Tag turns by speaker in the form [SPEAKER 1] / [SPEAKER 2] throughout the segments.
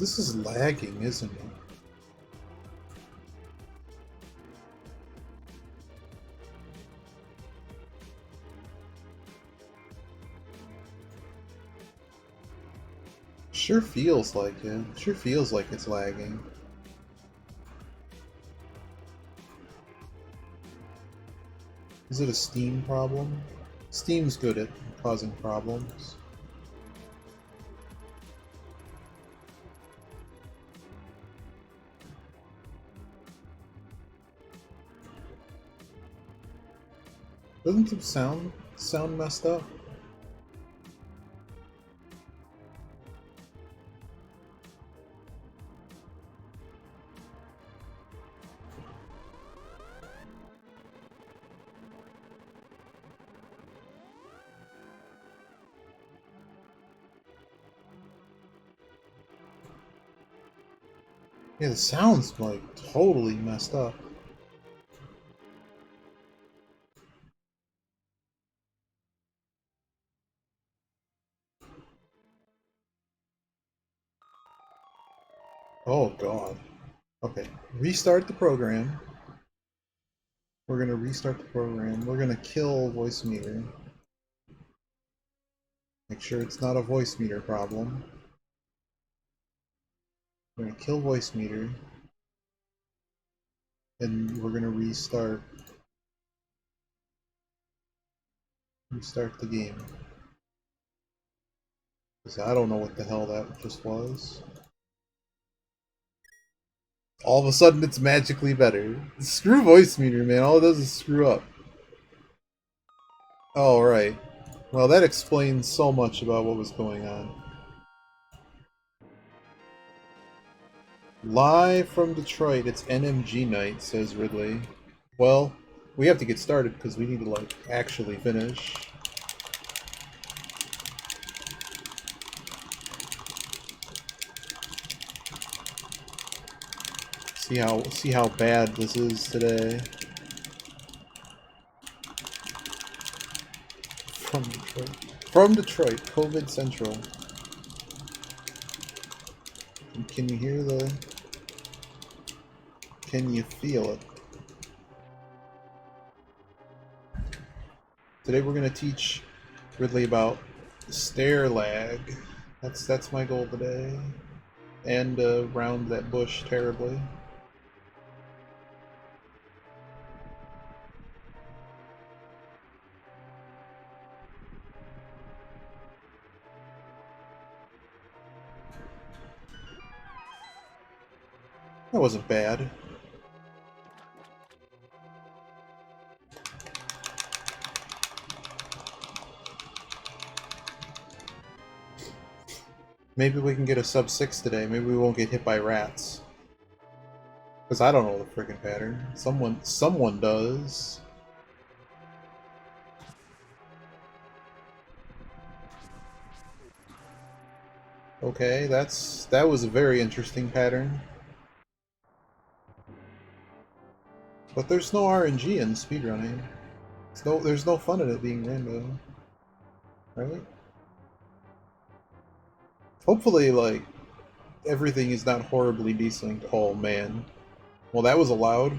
[SPEAKER 1] This is lagging, isn't it? Sure feels like it. Sure feels like it's lagging. Is it a Steam problem? Steam's good at causing problems. Doesn't the sound messed up? Yeah, the sound's like totally messed up. Oh god. Okay, restart the program. We're gonna restart the program. We're gonna kill voice meter. Make sure it's not a voice meter problem. We're gonna kill voice meter. And we're gonna restart the game. Because I don't know what the hell that just was. All of a sudden it's magically better. Screw voice meter, man. All it does is screw up. Oh, right. Well, that explains so much about what was going on. Live from Detroit, it's NMG night, says Ridley. Well, we have to get started because we need to, like, actually finish. See how bad this is today. From Detroit. From Detroit, COVID Central. Can you hear the... Can you feel it? Today we're going to teach Ridley about stair lag. That's my goal today. And round that bush terribly. That wasn't bad. Maybe we can get a sub 6 today. Maybe we won't get hit by rats. Because I don't know the freaking pattern. Someone does. Okay, that was a very interesting pattern. But there's no RNG in speedrunning. There's no fun in it being random. Right? Hopefully, like, everything is not horribly desynced. Oh, man. Well, that was allowed.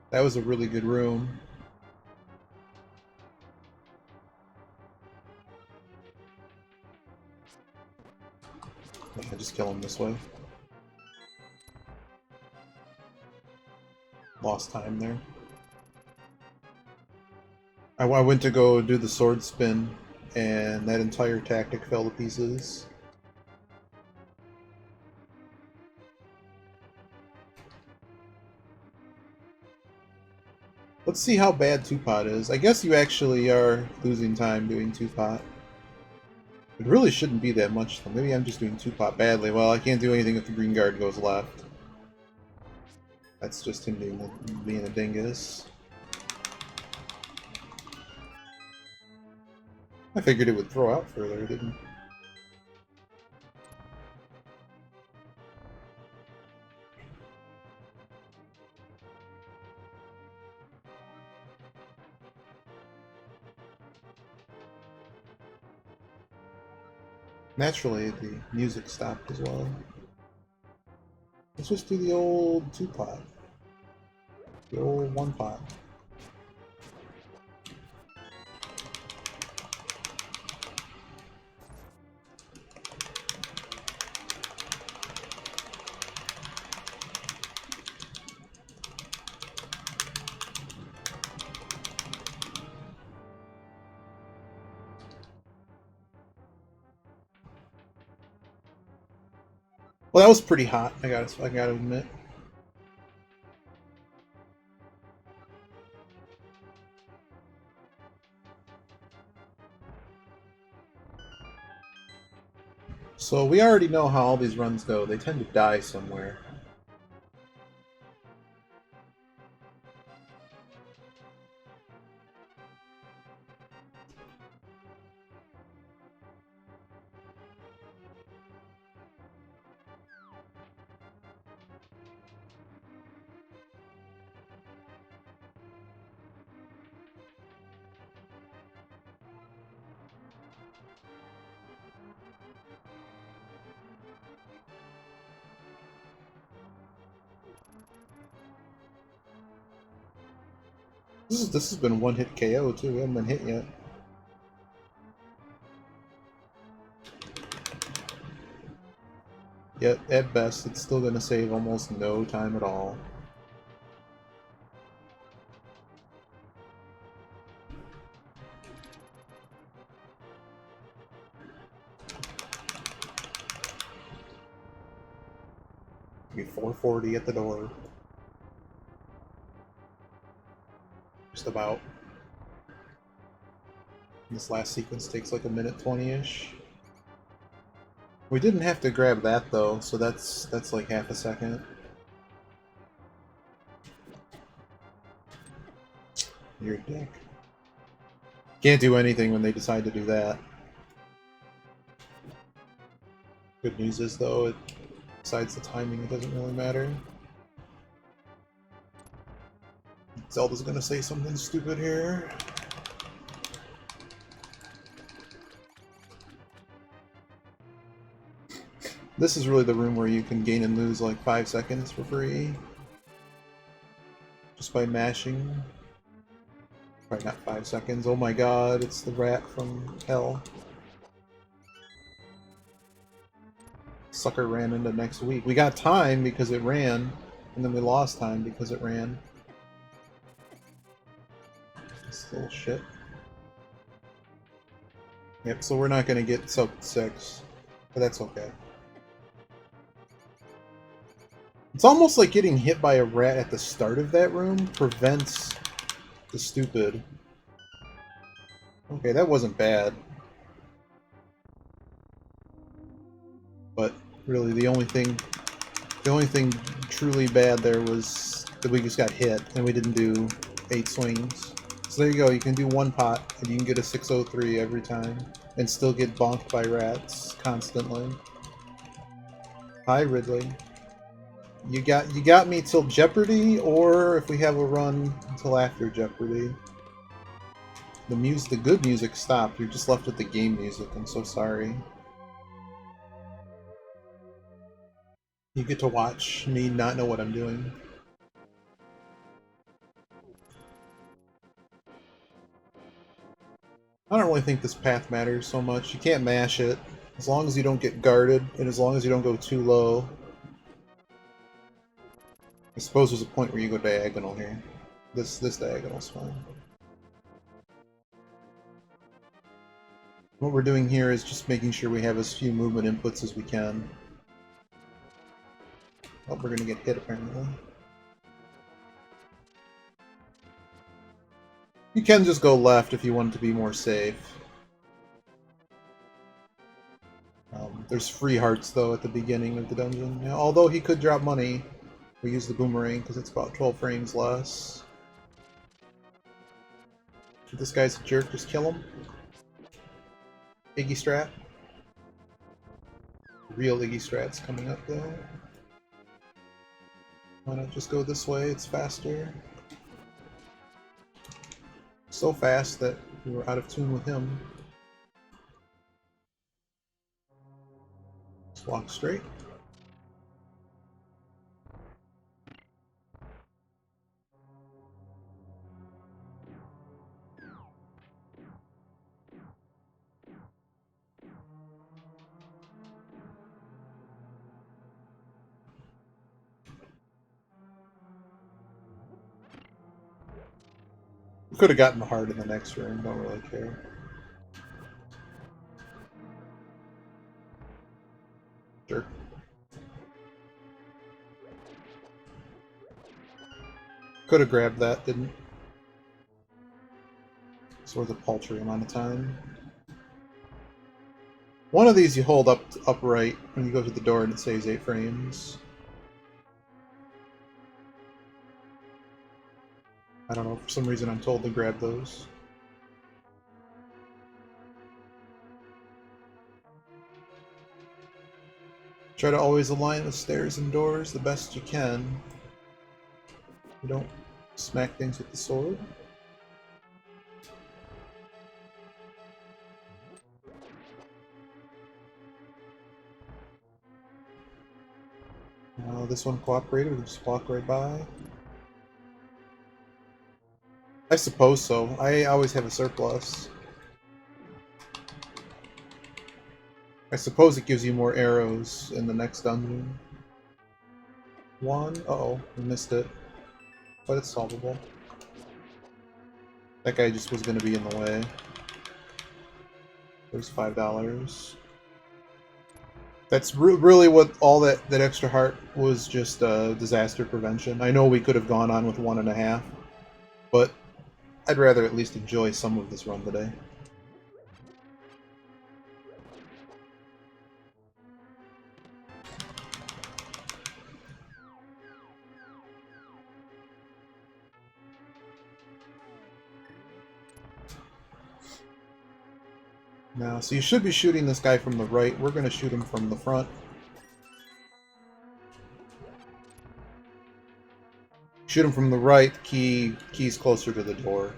[SPEAKER 1] That was a really good room. I just kill him this way. Lost time there. I went to go do the sword spin, and that entire tactic fell to pieces. Let's see how bad 2-pot is. I guess you actually are losing time doing 2-pot. It really shouldn't be that much, though. Maybe I'm just doing 2-pot badly. Well, I can't do anything if the green guard goes left. That's just him being a dingus. I figured it would throw out further, didn't it? Naturally, the music stopped as well. Let's just do the old 2-pot. The old 1-pot. Well, that was pretty hot. I gotta admit. So we already know how all these runs go. They tend to die somewhere. This has been one-hit KO too. We haven't been hit yet. Yet at best, it's still going to save almost no time at all. Be 440 at the door. Just about. This last sequence takes like a minute 20-ish. We didn't have to grab that though, so that's like half a second. You're a dick. Can't do anything when they decide to do that. Good news is though, besides the timing, it doesn't really matter. Zelda's gonna say something stupid here. This is really the room where you can gain and lose like 5 seconds for free. Just by mashing. Probably not 5 seconds. Oh my god, it's the rat from hell. Sucker ran into next week. We got time because it ran, and then we lost time because it ran. This little shit. Yep, so we're not gonna get sub 6, but that's okay. It's almost like getting hit by a rat at the start of that room prevents the stupid. Okay, that wasn't bad. But really the only thing truly bad there was that we just got hit and we didn't do 8 swings. So there you go, you can do 1 pot and you can get a 603 every time and still get bonked by rats constantly. Hi Ridley. You got me till Jeopardy, or if we have a run until after Jeopardy. The good music stopped. You're just left with the game music. I'm so sorry. You get to watch me not know what I'm doing. I don't really think this path matters so much. You can't mash it. As long as you don't get guarded, and as long as you don't go too low. I suppose there's a point where you go diagonal here. This diagonal's fine. What we're doing here is just making sure we have as few movement inputs as we can. Oh, we're gonna get hit apparently. You can just go left if you want to be more safe. There's free hearts though at the beginning of the dungeon. Yeah, although he could drop money, we use the boomerang because it's about 12 frames less. If this guy's a jerk, just kill him. Iggy Strat. Real Iggy Strat's coming up though. Why not just go this way? It's faster. So fast that we were out of tune with him. Let's walk straight. Could have gotten the heart in the next room, don't really care. Sure. Could have grabbed that, didn't. It's worth a paltry amount of time. One of these you hold upright when you go to the door and it saves 8 frames. I don't know, for some reason I'm told to grab those. Try to always align the stairs and doors the best you can. You don't smack things with the sword. This one cooperated, we can just walk right by. I suppose so. I always have a surplus. I suppose it gives you more arrows in the next dungeon. One? Uh-oh, we missed it. But it's solvable. That guy just was going to be in the way. There's $5. That's really what all that extra heart was, just disaster prevention. I know we could have gone on with 1.5, but I'd rather at least enjoy some of this run today. Now, so you should be shooting this guy from the right. We're going to shoot him from the front. Shoot him from the right, key's closer to the door.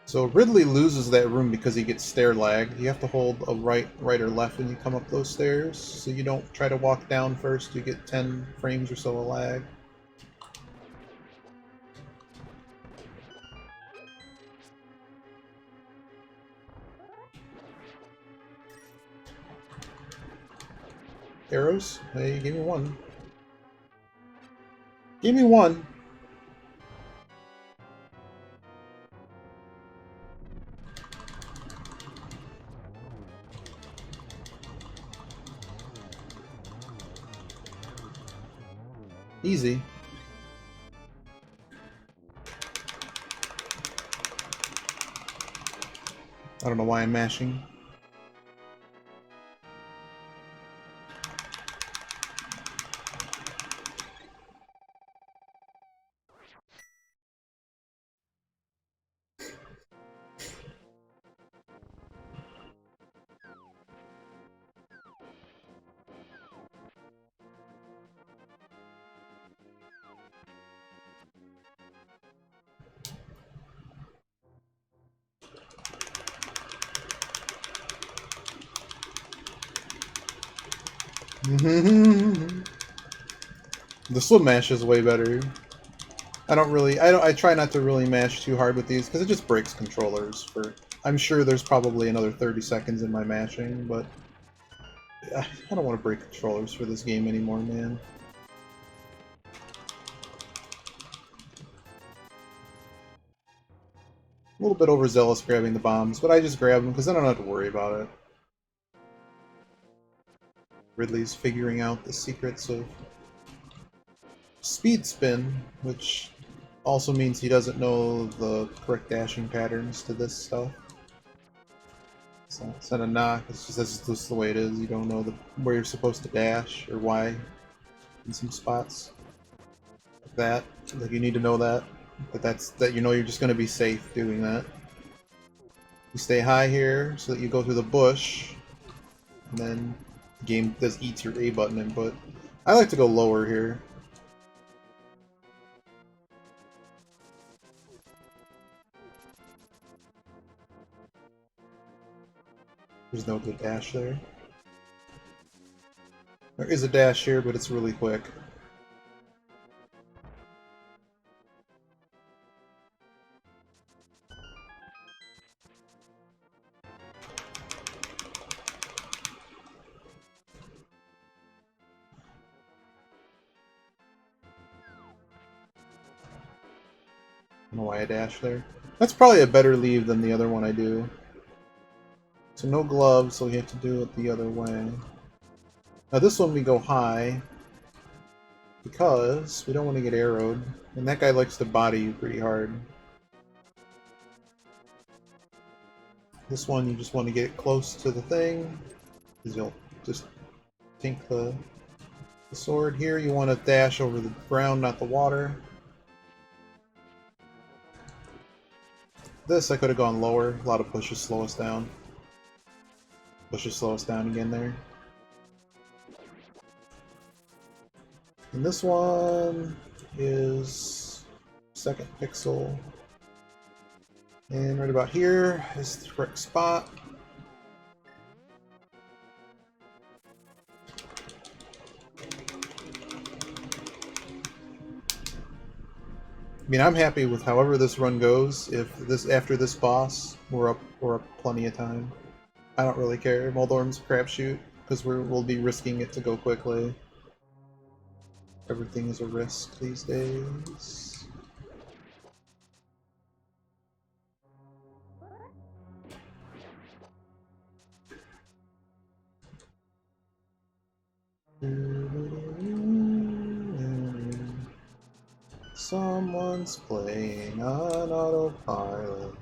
[SPEAKER 1] So Ridley loses that room because he gets stair lagged. You have to hold a right or left when you come up those stairs, so you don't try to walk down first. You get 10 frames or so of lag. Arrows? Hey, give me one. Give me one. Easy. I don't know why I'm mashing. The swim mash is way better. I try not to really mash too hard with these because it just breaks controllers. I'm sure there's probably another 30 seconds in my mashing, but I don't want to break controllers for this game anymore, man. A little bit overzealous grabbing the bombs, but I just grab them because I don't have to worry about it. Ridley's figuring out the secrets of speed spin, which also means he doesn't know the correct dashing patterns to this stuff. So it's not a knock, it's just that's just the way it is. You don't know where you're supposed to dash or why in some spots. Like that. Like you need to know that. But that you know you're just gonna be safe doing that. You stay high here so that you go through the bush, and then the game eats your A button input. I like to go lower here. There's no good dash there. There is a dash here, but it's really quick. don't know why I dashed there. That's probably a better leave than the other one I do. So no gloves, so we have to do it the other way. Now this one we go high, because we don't want to get arrowed. And that guy likes to body you pretty hard. This one you just want to get close to the thing, because you'll just tink the sword. Here you want to dash over the ground, not the water. This I could have gone lower. A lot of pushes slow us down. Pushes slow us down again there. And this one is second pixel. And right about here is the correct spot. I mean, I'm happy with however this run goes. If this after this boss, we're up plenty of time. I don't really care. Moldorm's a crapshoot because we'll be risking it to go quickly. Everything is a risk these days. Someone's playing on autopilot.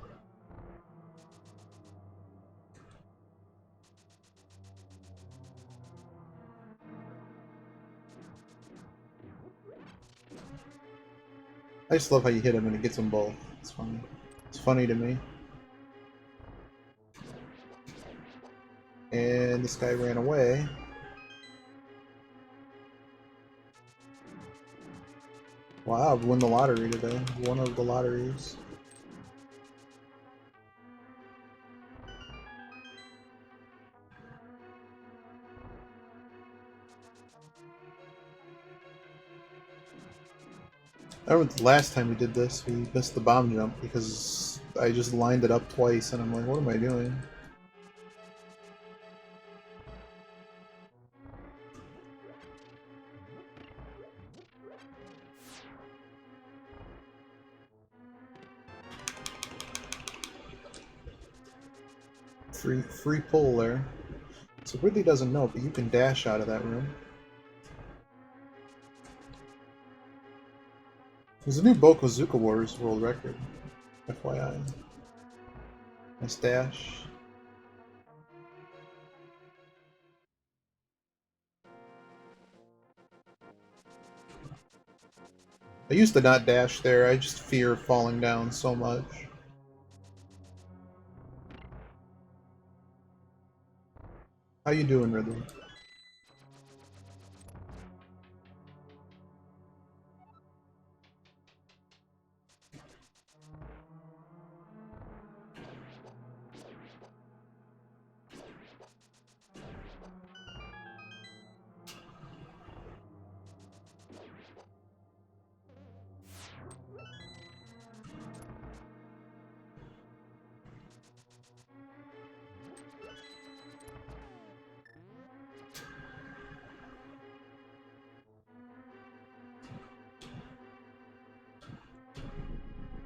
[SPEAKER 1] I just love how you hit him and it gets them both. It's funny. It's funny to me. And this guy ran away. Wow, we won the lottery today. One of the lotteries. I remember the last time we did this, we missed the bomb jump because I just lined it up twice and I'm like, what am I doing? Free pull there. So Ridley doesn't know, but you can dash out of that room. There's a new Bokozuka Wars world record. FYI. Nice dash. I used to not dash there, I just fear falling down so much. How you doing, Ridley?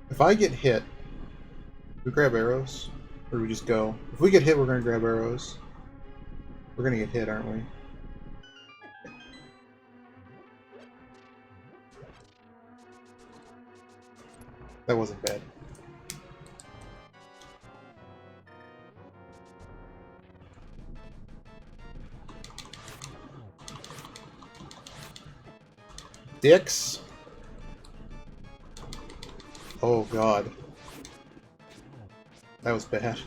[SPEAKER 1] If I get hit, we grab arrows? Or do we just go? If we get hit, we're gonna grab arrows. We're gonna get hit, aren't we? That wasn't bad. Dicks? Oh god. That was bad.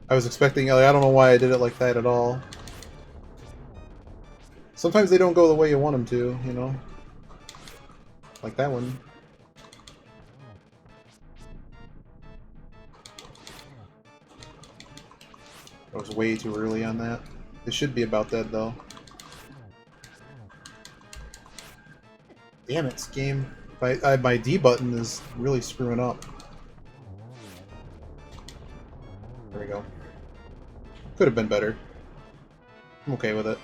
[SPEAKER 1] I was expecting, I don't know why I did it like that at all. Sometimes they don't go the way you want them to, you know? Like that one. I was way too early on that. It should be about that, though. Damn it, game. My D button is really screwing up. There we go. Could have been better. I'm okay with it.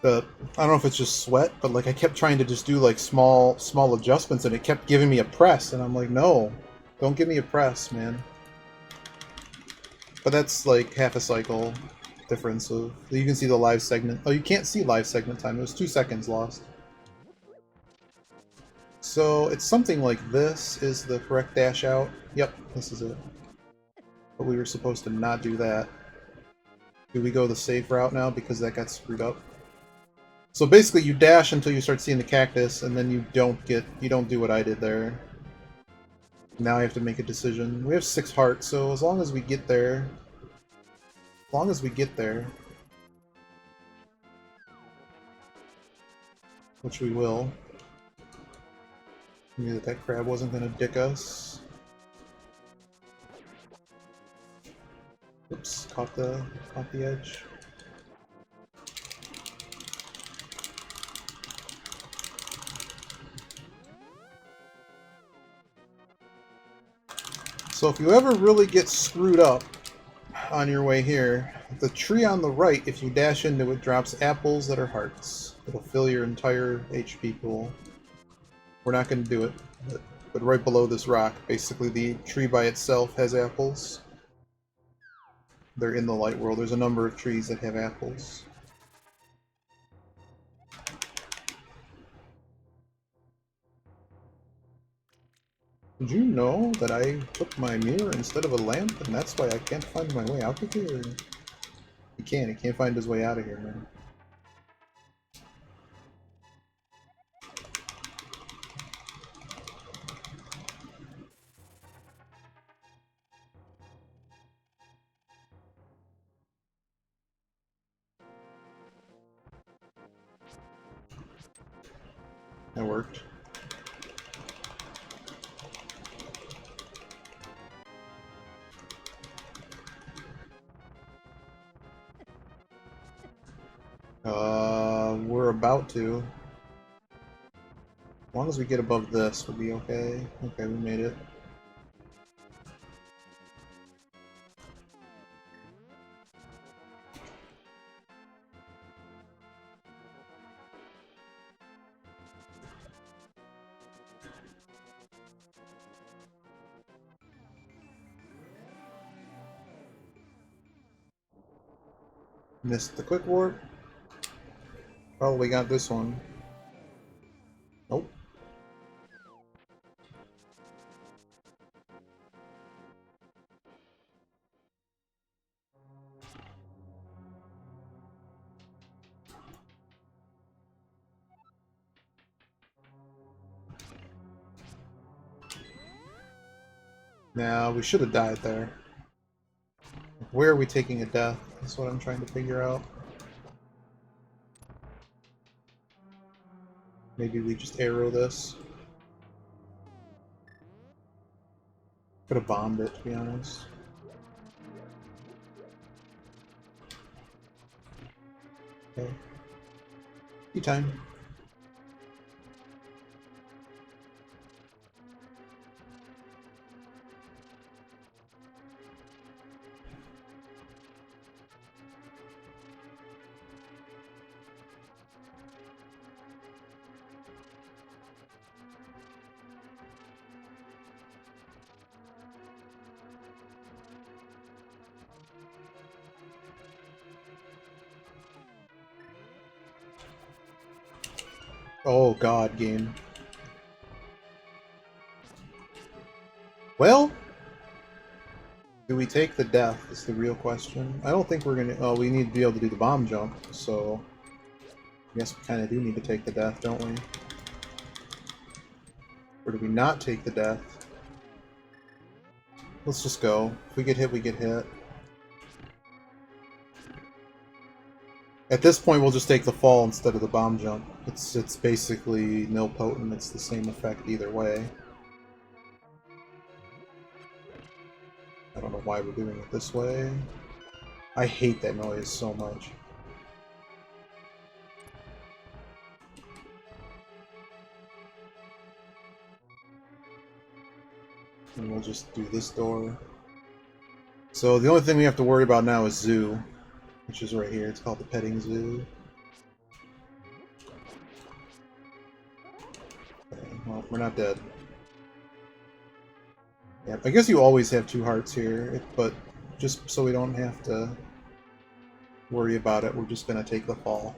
[SPEAKER 1] But I don't know if it's just sweat, but like I kept trying to just do like small adjustments, and it kept giving me a press, and I'm like, no, don't give me a press, man. But that's like half a cycle difference of. You can see the live segment. Oh, you can't see live segment time. It was 2 seconds lost. So it's something like this is the correct dash out. Yep, this is it. But we were supposed to not do that. Do we go the safe route now because that got screwed up? So basically you dash until you start seeing the cactus, and then you don't do what I did there. Now I have to make a decision. We have 6 hearts, so as long as we get there... As long as we get there... Which we will. I knew that crab wasn't gonna dick us. Oops, caught the edge. So if you ever really get screwed up on your way here, the tree on the right, if you dash into it, drops apples that are hearts. It'll fill your entire HP pool. We're not going to do it, but right below this rock, basically the tree by itself has apples. They're in the light world. There's a number of trees that have apples. Did you know that I took my mirror instead of a lamp, and that's why I can't find my way out of here? He can't find his way out of here, man. That worked. We're about to. As long as we get above this, we'll be okay. Okay, we made it. Missed the quick warp. Probably got this one. Nope. Now, we should have died there. Where are we taking a death? That's what I'm trying to figure out. Maybe we just arrow this. Could have bombed it, to be honest. Okay. Tea time. Oh god, game. Well, do we take the death is the real question. I don't think we're gonna... Oh, we need to be able to do the bomb jump, so... I guess we kind of do need to take the death, don't we? Or do we not take the death? Let's just go. If we get hit, we get hit. At this point, we'll just take the fall instead of the bomb jump. It's basically nilpotent. It's the same effect either way. I don't know why we're doing it this way. I hate that noise so much. And we'll just do this door. So the only thing we have to worry about now is Zoo, which is right here. It's called the Petting Zoo. we're not dead. Yeah, I guess you always have 2 hearts here, but just so we don't have to worry about it, we're just gonna take the fall.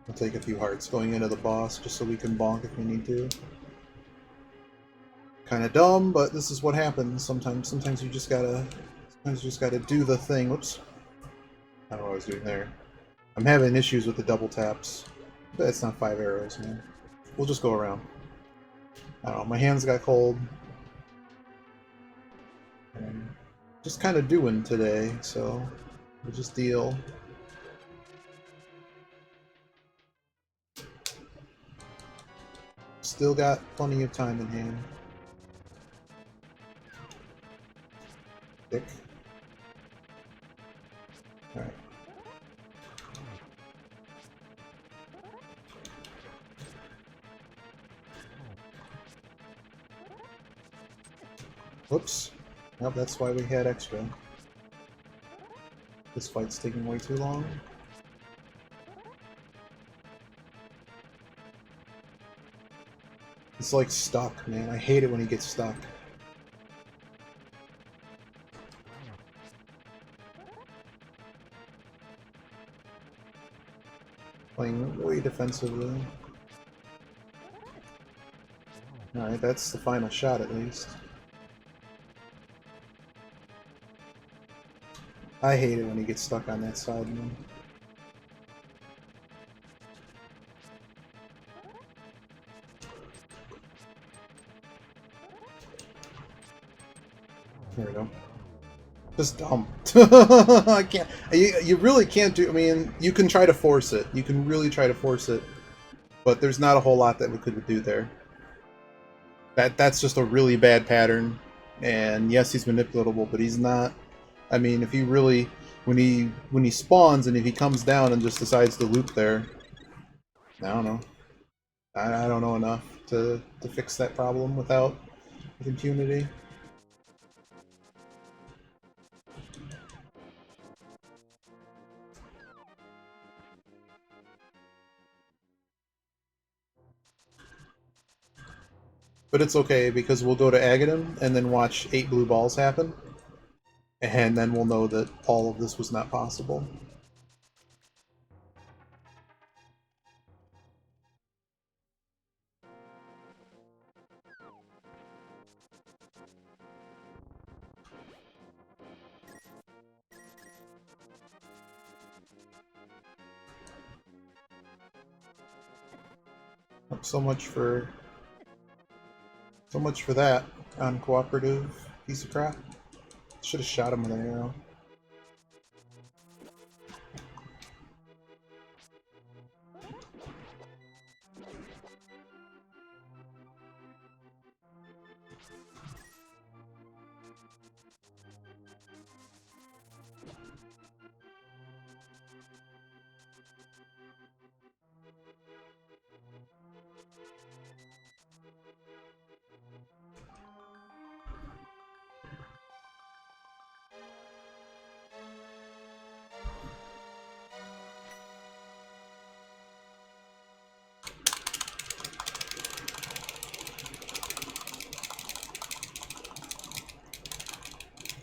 [SPEAKER 1] We'll take a few hearts going into the boss just so we can bonk if we need to. Kind of dumb, but this is what happens. Sometimes you just gotta do the thing. Whoops. I don't know what I was doing there. I'm having issues with the double taps. But it's not 5 arrows, man. We'll just go around. I don't know, my hands got cold. And just kind of doing today, so we'll just deal. Still got plenty of time in hand. Dick. Alright. Whoops. Nope, that's why we had extra. This fight's taking way too long. It's like stuck, man. I hate it when he gets stuck. Playing way defensively. Alright, that's the final shot at least. I hate it when he gets stuck on that side, man. There we go. Just dumb. I can't. You really can't do. I mean, you can try to force it. You can really try to force it, but there's not a whole lot that we could do there. That's just a really bad pattern. And yes, he's manipulatable, but he's not. I mean, if he really, when he spawns and if he comes down and just decides to loop there, I don't know. I don't know enough to fix that problem with impunity. But it's okay, because we'll go to Agadim and then watch 8 blue balls happen. And then we'll know that all of this was not possible. So much for that uncooperative piece of crap. Should have shot him with an arrow.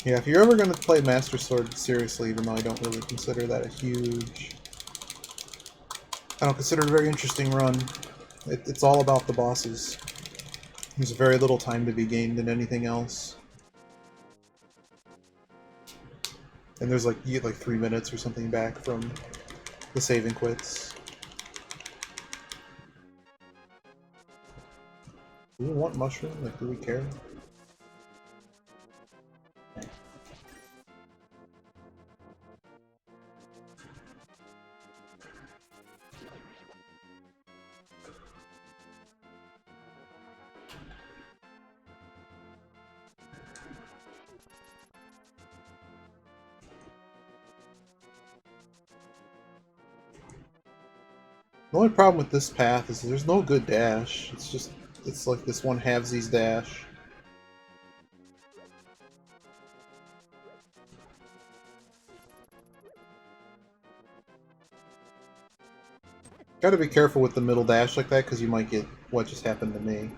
[SPEAKER 1] Yeah, if you're ever going to play Master Sword seriously, even though I don't really consider that a huge... I don't consider it a very interesting run. It's all about the bosses. There's very little time to be gained in anything else. And there's you get 3 minutes or something back from the save and quits. Do we want mushroom? Do we care? The only problem with this path is there's no good dash. It's just It's like this one halvesies dash. Gotta be careful with the middle dash like that, because you might get what just happened to me.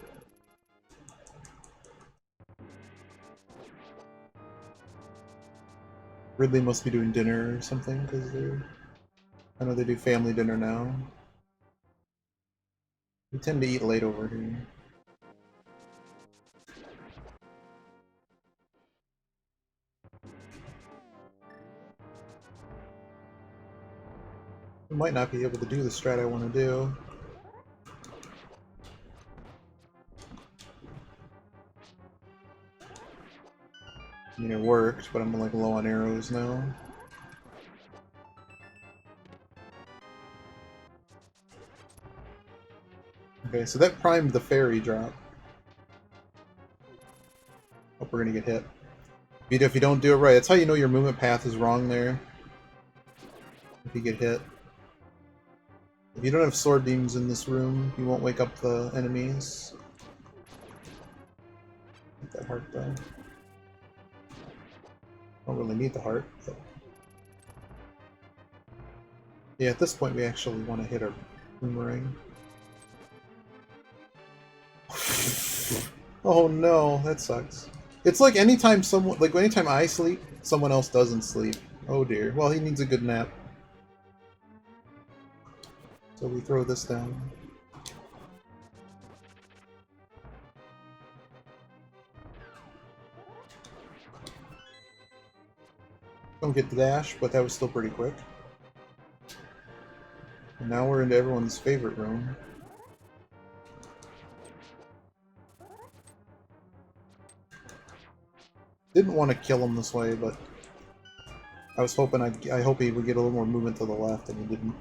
[SPEAKER 1] Ridley must be doing dinner or something, because they're... I know they do family dinner now. We tend to eat late over here. I might not be able to do the strat I want to do. I mean, it worked, but I'm like low on arrows now. Okay, so that primed the fairy drop. Hope we're gonna get hit. If you don't do it right, that's how you know your movement path is wrong there. If you get hit. If you don't have sword beams in this room, you won't wake up the enemies. Get that heart though. Don't really need the heart, but... Yeah, at this point we actually want to hit our boomerang. Oh no, that sucks. It's like anytime anytime I sleep, someone else doesn't sleep. Oh dear. Well, he needs a good nap. So we throw this down. Don't get the dash, but that was still pretty quick. And now we're into everyone's favorite room. Didn't want to kill him this way, but I was hoping I hope he would get a little more movement to the left, and he didn't.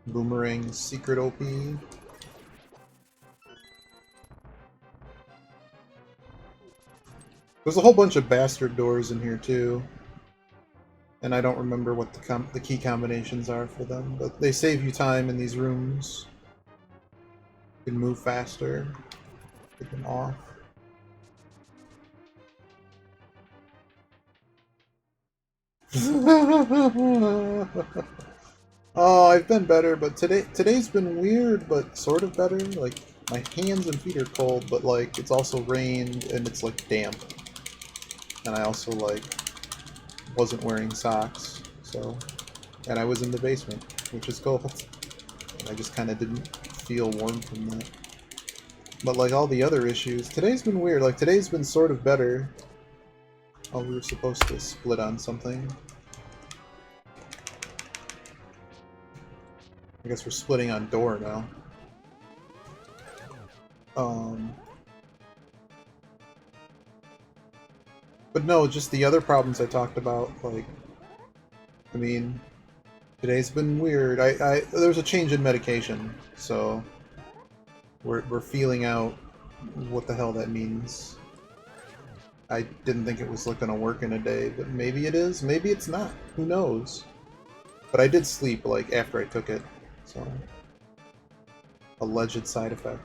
[SPEAKER 1] Boomerang secret OP. There's a whole bunch of bastard doors in here too, and I don't remember what the key combinations are for them, but they save you time in these rooms. You can move faster. Get them off. Oh, I've been better, but today's been weird, but sort of better. Like, my hands and feet are cold, but like it's also rained and it's like damp. And I also like wasn't wearing socks, so, and I was in the basement, which is cold. And I just kind of didn't feel warm from that. But like all the other issues, today's been weird. Like today's been sort of better. Oh, we were supposed to split on something. I guess we're splitting on door now. But no, just the other problems I talked about, like, I mean, today's been weird. There's a change in medication, so we're feeling out what the hell that means. I didn't think it was like gonna work in a day, but maybe it is, maybe it's not. Who knows? But I did sleep like after I took it, so alleged side effect.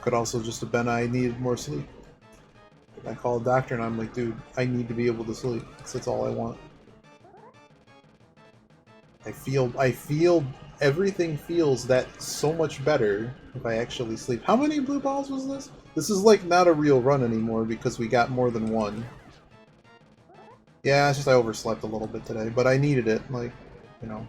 [SPEAKER 1] Could also just have been I needed more sleep. I call a doctor and I'm like, dude, I need to be able to sleep. That's all I want. I feel everything feels that so much better if I actually sleep. How many blue balls was this? This is like not a real run anymore because we got more than one. Yeah, it's just I overslept a little bit today, but I needed it, like, you know.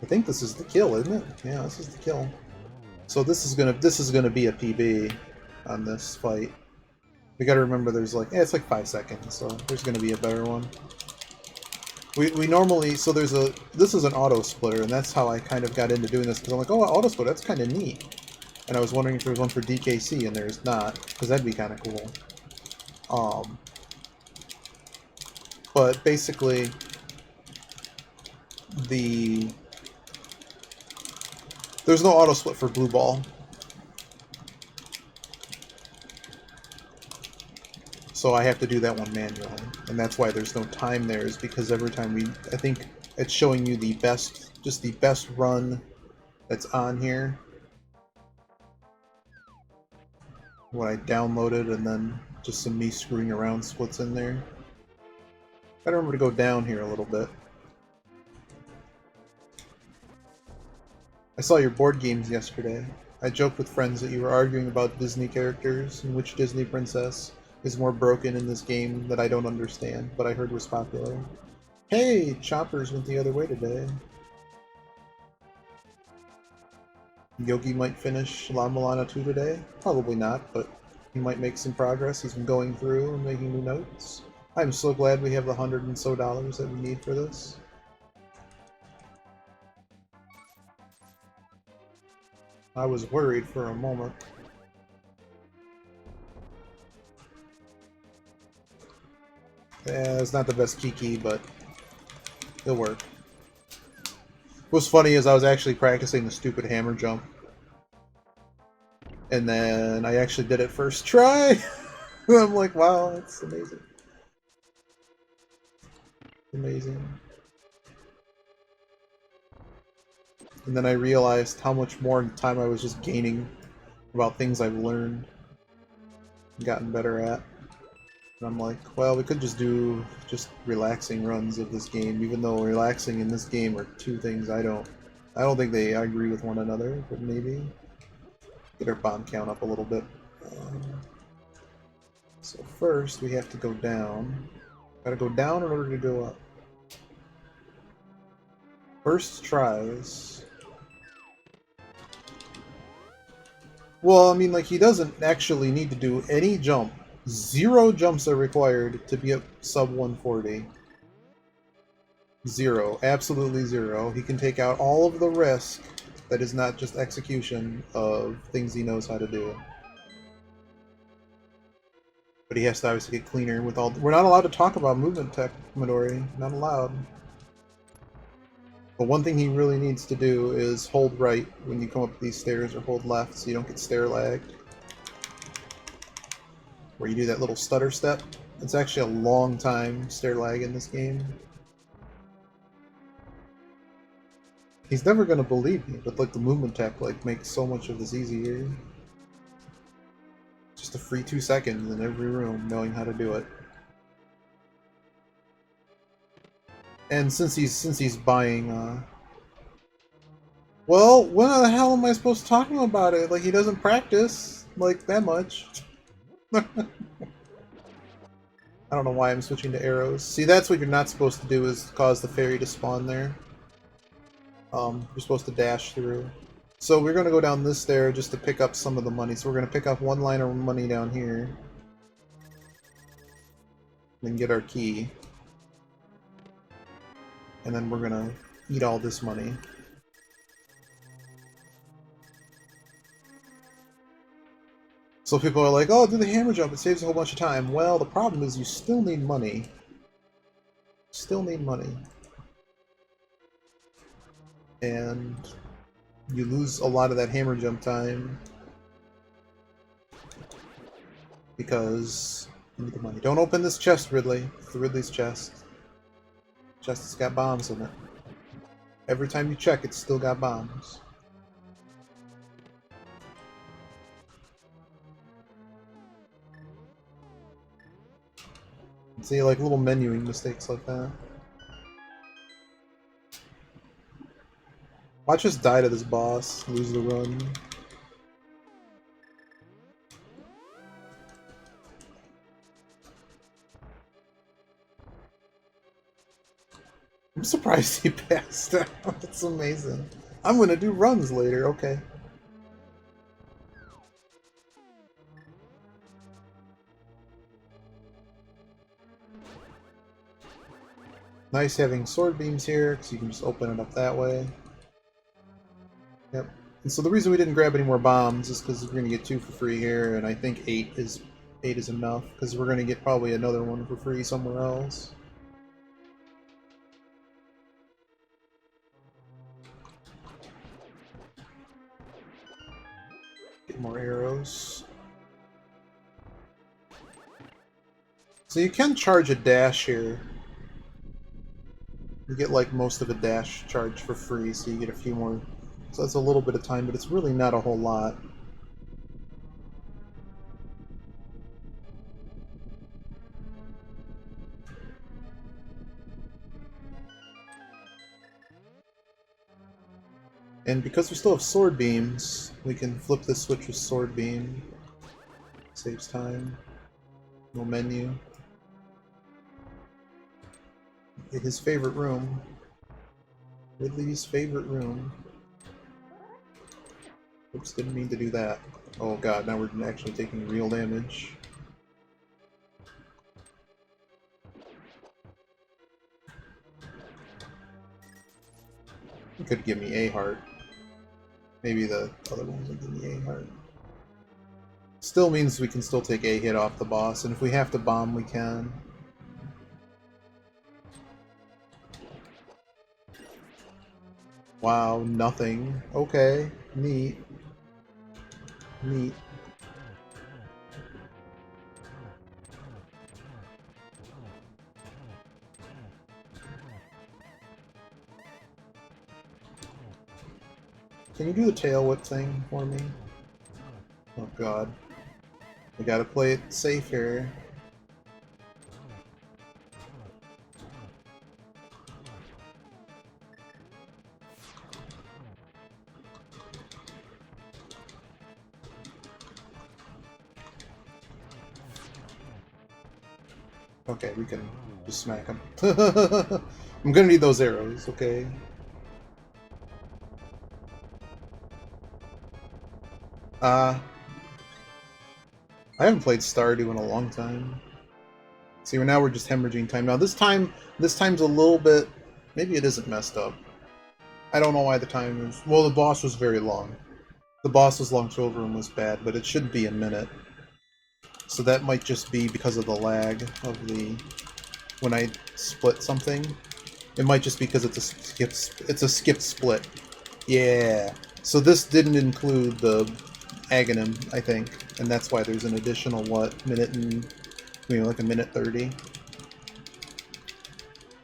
[SPEAKER 1] I think this is the kill, isn't it? Yeah, this is the kill. So this is gonna be a PB on this fight. We gotta remember there's like, it's like 5 seconds, so there's gonna be a better one. We normally, so this is an auto splitter, and that's how I kind of got into doing this, because I'm like, oh, auto splitter, that's kind of neat. And I was wondering if there was one for DKC, and there's not, because that'd be kind of cool. But basically, there's no auto split for blue ball. So I have to do that one manually, and that's why there's no time there, is because every time I think it's showing you the best, just the best run that's on here. What I downloaded, and then just some me screwing around splits in there. I remember to go down here a little bit. I saw your board games yesterday. I joked with friends that you were arguing about Disney characters and which Disney princess is more broken in this game that I don't understand, but I heard was popular. Hey, Choppers went the other way today. Yogi might finish La Milana 2 today? Probably not, but he might make some progress. He's been going through and making new notes. I'm so glad we have the $100 and so that we need for this. I was worried for a moment. Yeah, it's not the best Kiki, but it'll work. What's funny is I was actually practicing the stupid hammer jump. And then I actually did it first try. I'm like, wow, that's amazing. Amazing. And then I realized how much more time I was just gaining about things I've learned and gotten better at. And I'm like, well, we could just do just relaxing runs of this game, even though relaxing in this game are two things I don't think they agree with one another, but maybe. Get our bomb count up a little bit. So first we have to go down. Gotta go down in order to go up. First tries. Well, I mean, like, he doesn't actually need to do any jump. 0 jumps are required to be at sub 140. 0. Absolutely 0. He can take out all of the risk that is not just execution of things he knows how to do. But he has to obviously get cleaner with all... We're not allowed to talk about movement tech, Midori. Not allowed. But one thing he really needs to do is hold right when you come up these stairs, or hold left so you don't get stair lagged. Where you do that little stutter step. It's actually a long time stair lag in this game. He's never gonna believe me, but like the movement tech like makes so much of this easier. Just a free 2 seconds in every room knowing how to do it. And since he's buying well, when the hell am I supposed to talk to him about it? Like, he doesn't practice like that much. I don't know why I'm switching to arrows. See, that's what you're not supposed to do, is cause the fairy to spawn there. You're supposed to dash through. So we're going to go down this stair just to pick up some of the money. So we're going to pick up 1 line of money down here. Then get our key. And then we're going to eat all this money. So people are like, oh, do the hammer jump, it saves a whole bunch of time. Well, the problem is you still need money. Still need money. And you lose a lot of that hammer jump time because you need the money. Don't open this chest, Ridley. It's the Ridley's chest. Chest has got bombs in it. Every time you check, it's still got bombs. See, like little menuing mistakes like that. Watch us die to this boss, lose the run. I'm surprised he passed out. That's amazing. I'm gonna do runs later, okay. Nice having sword beams here, because you can just open it up that way. Yep. And so the reason we didn't grab any more bombs is because we're going to get 2 for free here, and I think 8 is enough, because we're going to get probably another one for free somewhere else. Get more arrows. So you can charge a dash here. You get like most of a dash charge for free, so you get a few more. So that's a little bit of time, but it's really not a whole lot. And because we still have sword beams, we can flip this switch with sword beam. Saves time. No menu. In his favorite room. Ridley's favorite room. Oops, didn't mean to do that. Oh god, now we're actually taking real damage. It could give me a heart. Maybe the other one will give me a heart. Still means we can still take a hit off the boss, and if we have to bomb, we can. Wow, nothing. Okay, neat. Neat. Can you do the tail whip thing for me? Oh god. We gotta play it safe here. Okay, we can just smack him. I'm gonna need those arrows, okay? I haven't played Stardew in a long time. See, now we're just hemorrhaging time. Now this time's a little bit... Maybe it isn't messed up. I don't know why the time is... Well, the boss was very long. The boss's long children was bad, but it should be a minute. So that might just be because of the lag of the... When I split something. It might just be because it's a skipped split. Yeah. So this didn't include the Aghanim, I think. And that's why there's an additional, what, minute and... like a minute 30.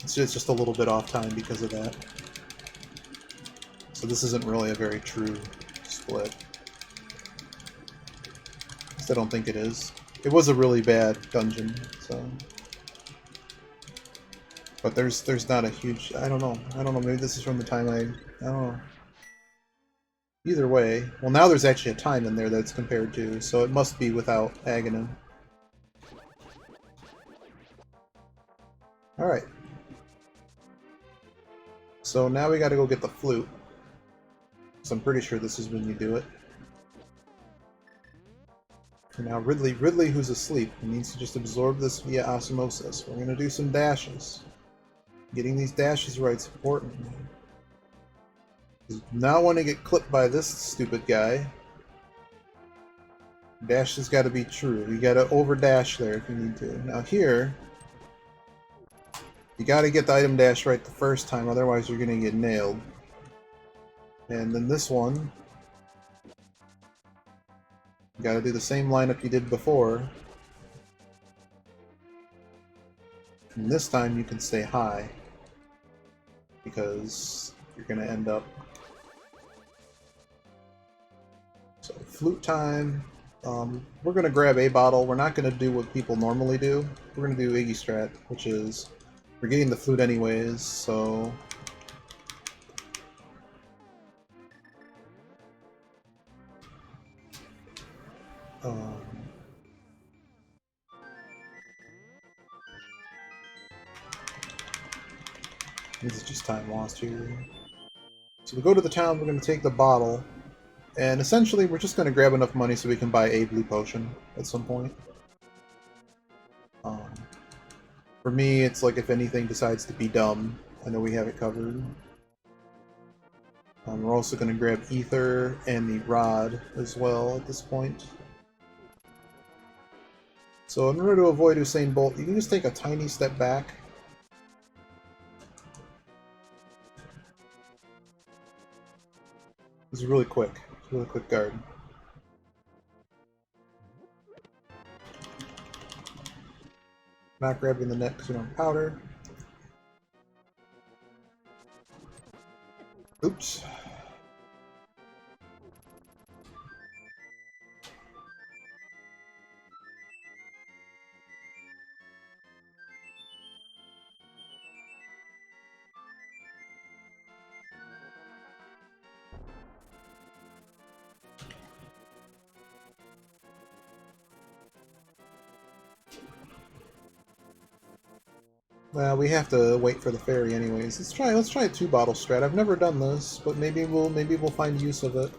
[SPEAKER 1] It's just a little bit off time because of that. So this isn't really a very true split. At least I don't think it is. It was a really bad dungeon, so... But there's not a huge... I don't know, maybe this is from the time I don't know. Either way... Well, now there's actually a time in there that's compared to, so it must be without Aghanim. Alright. So now we gotta go get the flute. So I'm pretty sure this is when you do it. And now Ridley, who's asleep, needs to just absorb this via osmosis. We're gonna do some dashes. Getting these dashes right is important. You not want to get clipped by this stupid guy. Dash has got to be true. You got to over dash there if you need to. Now here, you got to get the item dash right the first time, otherwise you're going to get nailed. And then this one, you got to do the same lineup you did before. And this time you can stay high, because you're going to end up... So, flute time. We're going to grab a bottle. We're not going to do what people normally do. We're going to do Iggy Strat, which is... We're getting the flute anyways, so... This is just time lost here. So we go to the town, we're going to take the bottle, and essentially we're just going to grab enough money so we can buy a blue potion at some point. For me, it's like if anything decides to be dumb, I know we have it covered. We're also going to grab ether and the rod as well at this point. So in order to avoid Usain Bolt, you can just take a tiny step back. This is really quick. It's a really quick guard. Not grabbing the net because we don't have powder. Oops. Well, we have to wait for the ferry anyways. Let's try a 2-bottle strat. I've never done this, but maybe we'll find use of it.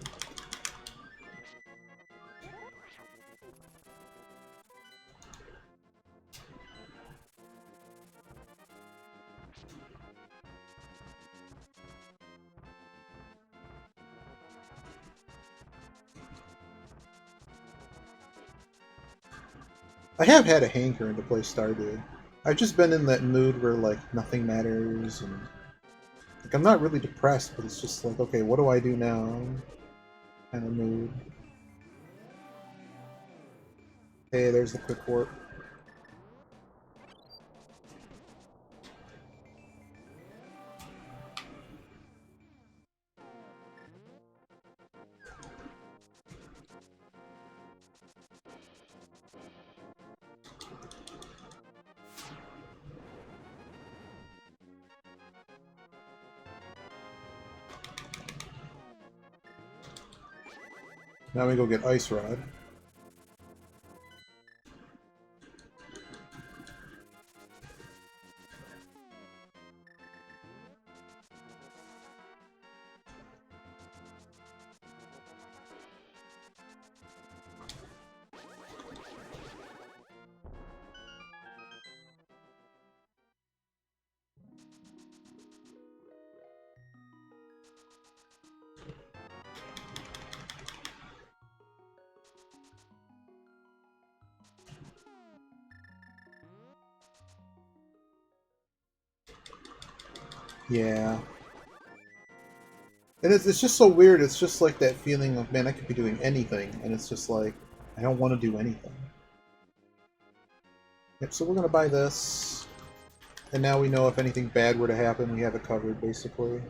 [SPEAKER 1] I have had a hankering to play Stardew. I've just been in that mood where like nothing matters and like I'm not really depressed, but it's just like, okay, what do I do now? Kind of mood. Hey, there's the quick warp. Now we go get Ice Rod. Yeah. And it's just so weird. It's just like that feeling of, man, I could be doing anything. And it's just like, I don't want to do anything. Yep, so we're going to buy this. And now we know if anything bad were to happen, we have it covered, basically.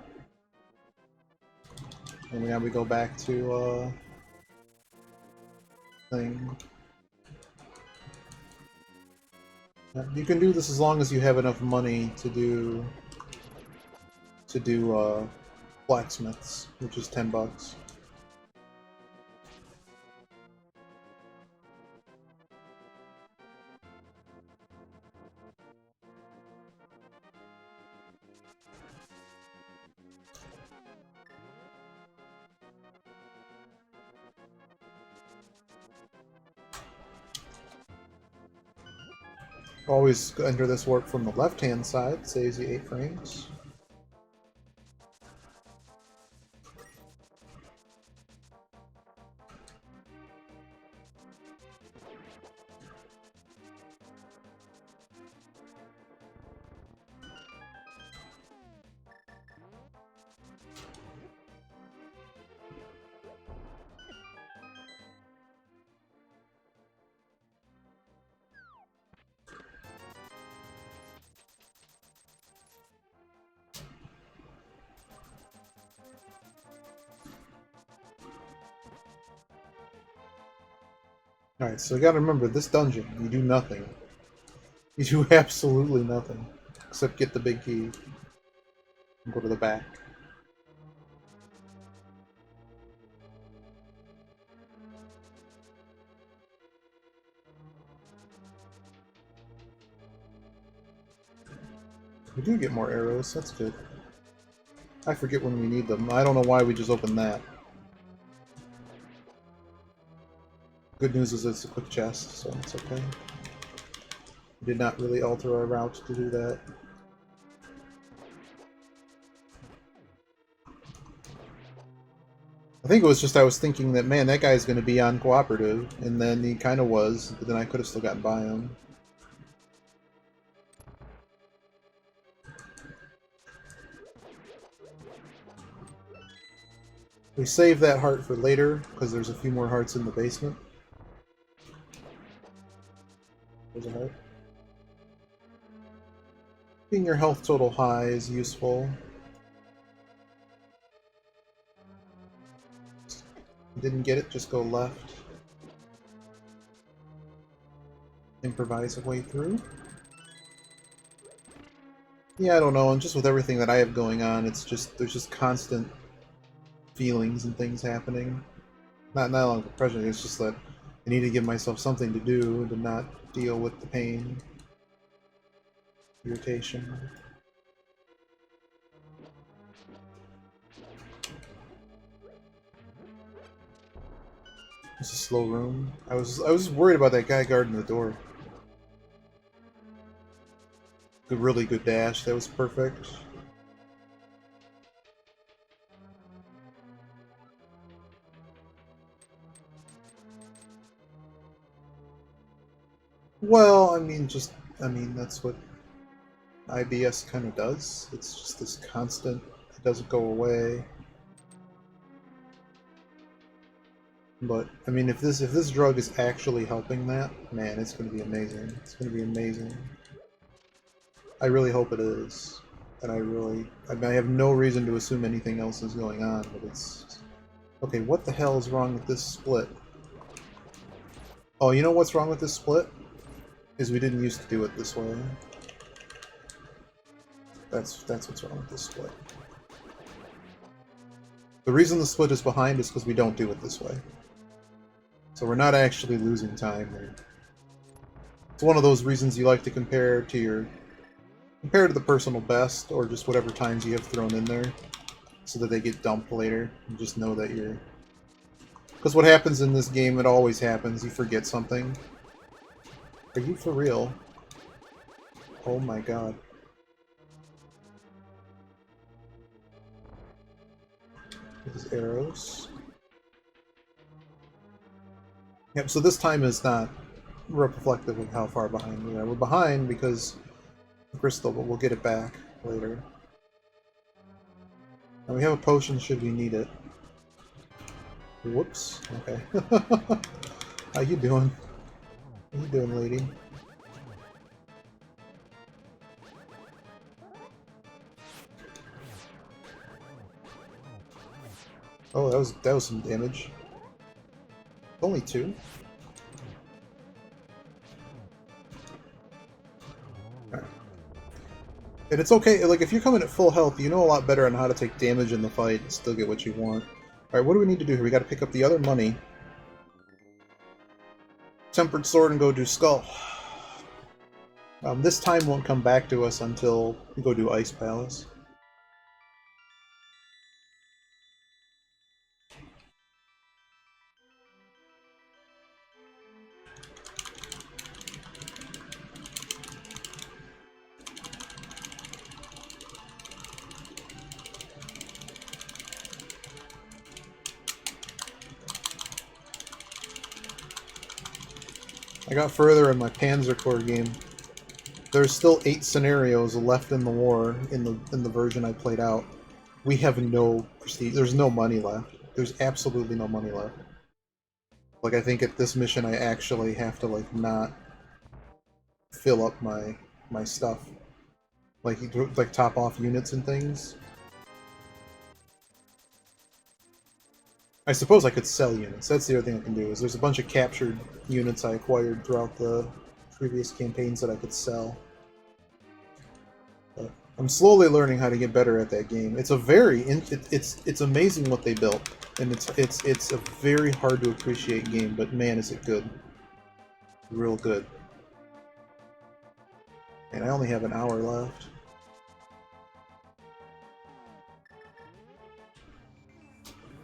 [SPEAKER 1] And now we go back to, thing. You can do this as long as you have enough money to do blacksmiths, which is $10. Always enter this warp from the left-hand side, saves you 8 frames. Alright, so you gotta remember, this dungeon, you do nothing. You do absolutely nothing. Except get the big key. And go to the back. We do get more arrows, that's good. I forget when we need them. I don't know why we just opened that. Good news is it's a quick chest, so it's okay. We did not really alter our route to do that. I think it was just I was thinking that, man, that guy's going to be on cooperative, and then he kind of was, but then I could have still gotten by him. We save that heart for later, because there's a few more hearts in the basement. There's a heart. Keeping your health total high is useful. If you didn't get it, just go left. Improvise a way through. Yeah, I don't know, and just with everything that I have going on, it's just there's just constant feelings and things happening. Not along with pressure, it's just that I need to give myself something to do to not deal with the pain. Irritation. It's a slow room. I was worried about that guy guarding the door. A really good dash. That was perfect. Well, I mean, that's what IBS kind of does. It's just this constant. It doesn't go away. But I mean, if this drug is actually helping that, man, it's going to be amazing. It's going to be amazing. I really hope it is. And I mean, I have no reason to assume anything else is going on, but it's... Okay, what the hell is wrong with this split? Oh, you know what's wrong with this split? Is we didn't used to do it this way. That's what's wrong with this split. The reason the split is behind is because we don't do it this way. So we're not actually losing time. It's one of those reasons you like to compare to the personal best, or just whatever times you have thrown in there, so that they get dumped later. And just know that you're... Because what happens in this game, it always happens, you forget something. Are you for real? Oh my god. These arrows. Yep, so this time is not reflective of how far behind we are. We're behind because of crystal, but we'll get it back later. And we have a potion should we need it. Whoops. Okay. How you doing? How you doing, lady? Oh, that was some damage. Only 2. Alright. And it's okay, like, if you're coming at full health, you know a lot better on how to take damage in the fight and still get what you want. Alright, what do we need to do here? We gotta pick up the other money. Tempered Sword and go do Skull. This time won't come back to us until we go do Ice Palace. I got further in my Panzer Corps game. There's still 8 scenarios left in the war in the version I played out. We have no prestige. There's no money left. There's absolutely no money left. Like, I think at this mission I actually have to, like, not fill up my stuff. Like top off units and things. I suppose I could sell units. That's the other thing I can do, is there's a bunch of captured units I acquired throughout the previous campaigns that I could sell. But I'm slowly learning how to get better at that game. It's a it's amazing what they built, and it's a very hard to appreciate game, but man, is it good. Real good. And I only have an hour left.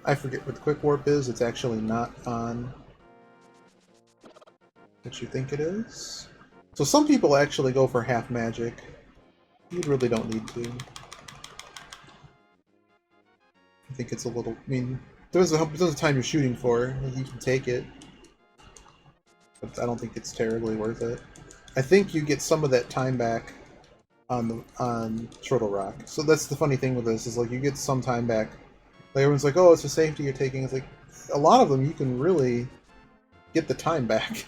[SPEAKER 1] I forget what the quick warp is. It's actually not on what you think it is. So some people actually go for half magic. You really don't need to. I think it's a little... I mean, there's a time you're shooting for. You can take it. But I don't think it's terribly worth it. I think you get some of that time back on Turtle Rock. So that's the funny thing with this, is like you get some time back. Like everyone's like, oh, it's a safety you're taking. It's like, a lot of them you can really get the time back.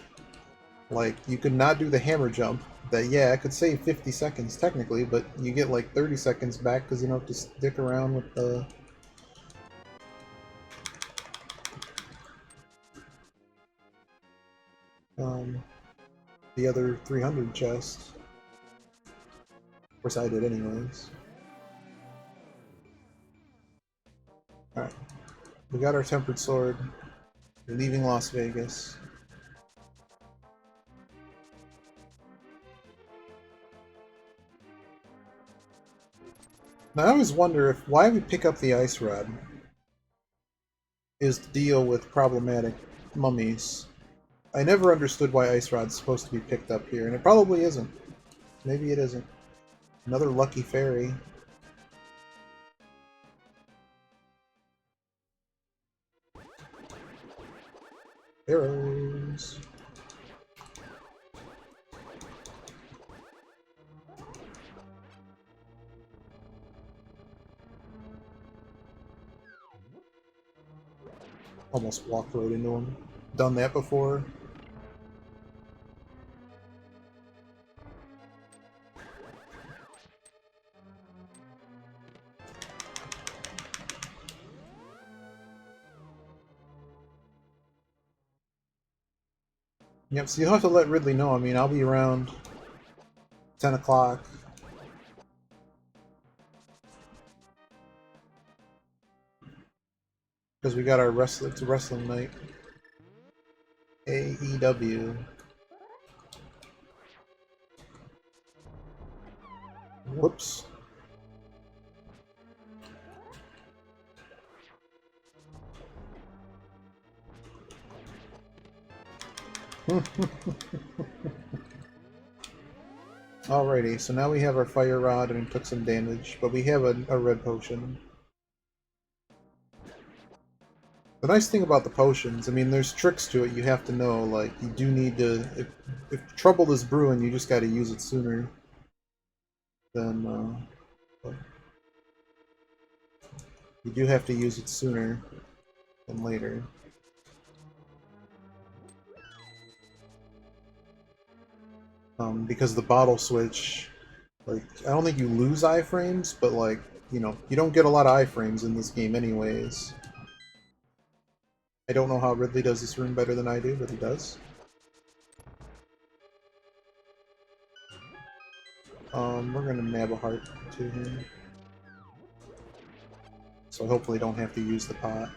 [SPEAKER 1] Like, you could not do the hammer jump, that, yeah, it could save 50 seconds technically, but you get like 30 seconds back because you don't have to stick around with um, the other 300 chests. Of course, I did anyways. Alright. We got our tempered sword. We're leaving Las Vegas. Now I always wonder if why we pick up the ice rod is to deal with problematic mummies. I never understood why ice rod's supposed to be picked up here, and it probably isn't. Maybe it isn't. Another lucky fairy. Arrows. Almost walked right into him. Done that before. Yep, so you'll have to let Ridley know. I mean, I'll be around 10 o'clock. Because we got our wrestling, it's a wrestling night. AEW. Whoops. Alrighty, so now we have our fire rod and it took some damage, but we have a red potion. The nice thing about the potions, I mean, there's tricks to it you have to know, like, you do need to, if trouble is brewing, you just gotta use it sooner than, you do have to use it sooner than later. Because the bottle switch, like, I don't think you lose iframes, but, like, you know, you don't get a lot of iframes in this game anyways. I don't know how Ridley does this room better than I do, but he does. We're gonna nab a heart to him. So hopefully don't have to use the pot.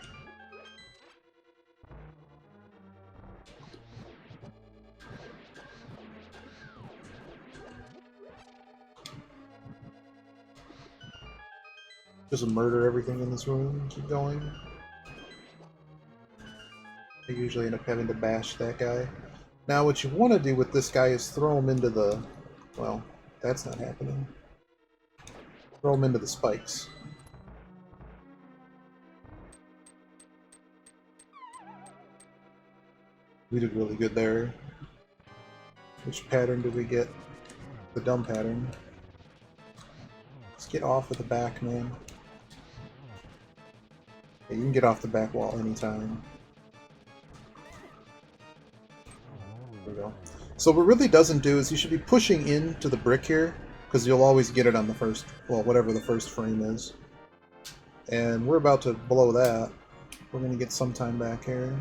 [SPEAKER 1] Just murder everything in this room, keep going. I usually end up having to bash that guy. Now what you want to do with this guy is throw him into the... well, that's not happening. Throw him into the spikes. We did really good there. Which pattern did we get? The dumb pattern. Let's get off of the back, man. Yeah, you can get off the back wall anytime. There we go. So what really doesn't do is you should be pushing into the brick here, because you'll always get it on the first, well, whatever the first frame is. And we're about to blow that. We're going to get some time back here.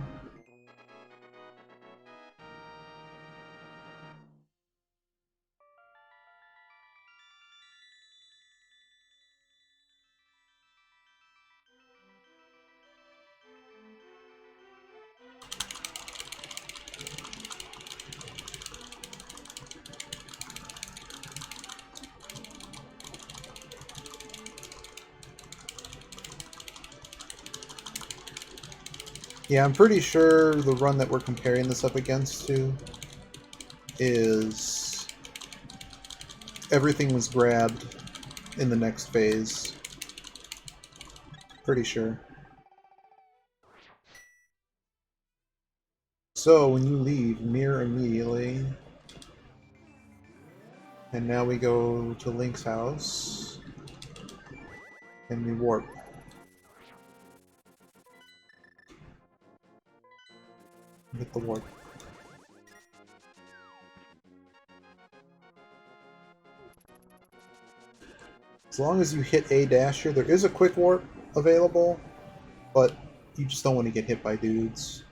[SPEAKER 1] Yeah, I'm pretty sure the run that we're comparing this up against to is everything was grabbed in the next phase. Pretty sure. So when you leave, mirror immediately. And now we go to Link's house. And we warp. Hit the warp. As long as you hit A dasher, there is a quick warp available, but you just don't want to get hit by dudes.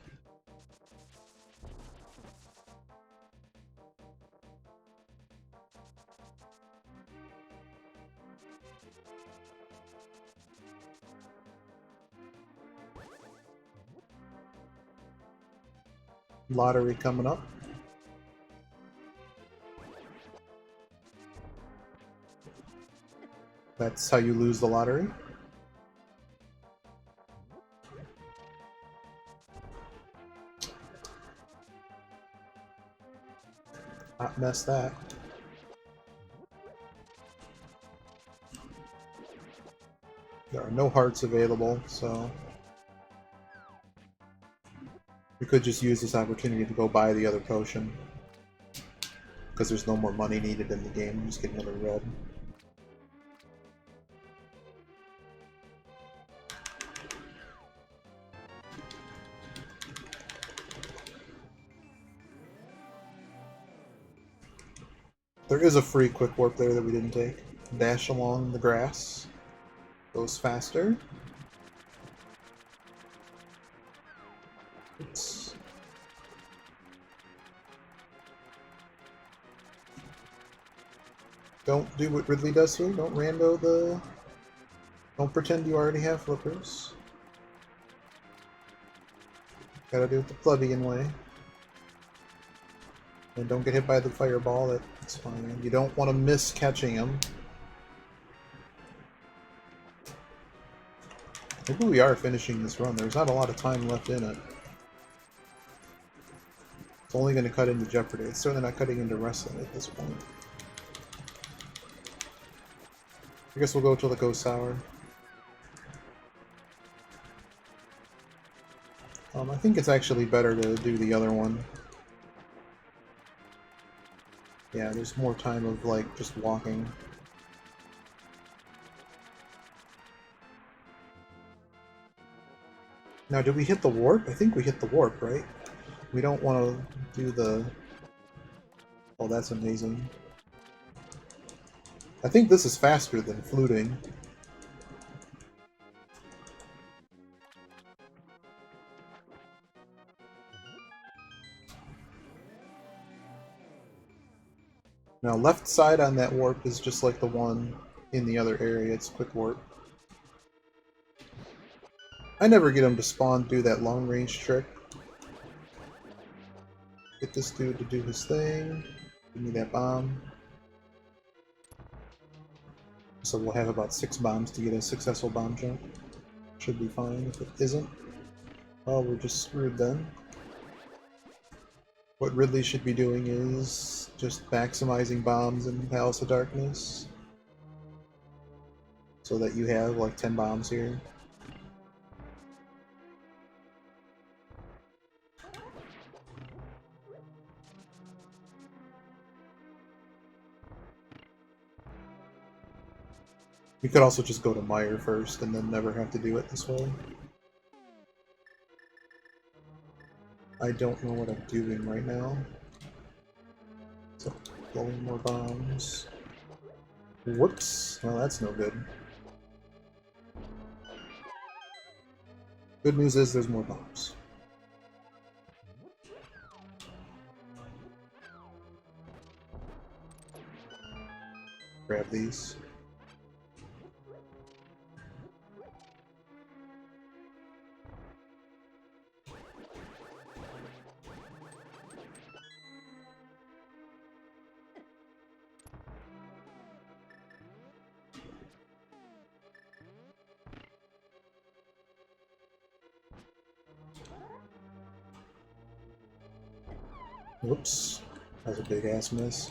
[SPEAKER 1] Lottery coming up. That's how you lose the lottery. Not mess that. There are no hearts available, so we could just use this opportunity to go buy the other potion. Because there's no more money needed in the game, just get another red. There is a free quick warp there that we didn't take. Dash along the grass. Goes faster. Oops. Don't do what Ridley does here. Don't rando the... Don't pretend you already have flippers. Gotta do it the plebeian way. And don't get hit by the fireball, that's fine. You don't want to miss catching him. Maybe we are finishing this run. There's not a lot of time left in it. It's only going to cut into Jeopardy. It's certainly not cutting into wrestling at this point. I guess we'll go till it goes sour. I think it's actually better to do the other one. Yeah, there's more time of, like, just walking. Now, did we hit the warp? I think we hit the warp, right? We don't want to do the... Oh, that's amazing. I think this is faster than fluting. Now, left side on that warp is just like the one in the other area. It's quick warp. I never get him to spawn do that long range trick. Get this dude to do his thing. Give me that bomb. So we'll have about 6 bombs to get a successful bomb jump. Should be fine. If it isn't, well, we're just screwed then. What Ridley should be doing is just maximizing bombs in Palace of Darkness. So that you have like 10 bombs here. We could also just go to Meyer first and then never have to do it this way. I don't know what I'm doing right now. So, blowing more bombs. Whoops. Well, that's no good. Good news is there's more bombs. Grab these. Whoops. That was a big ass miss.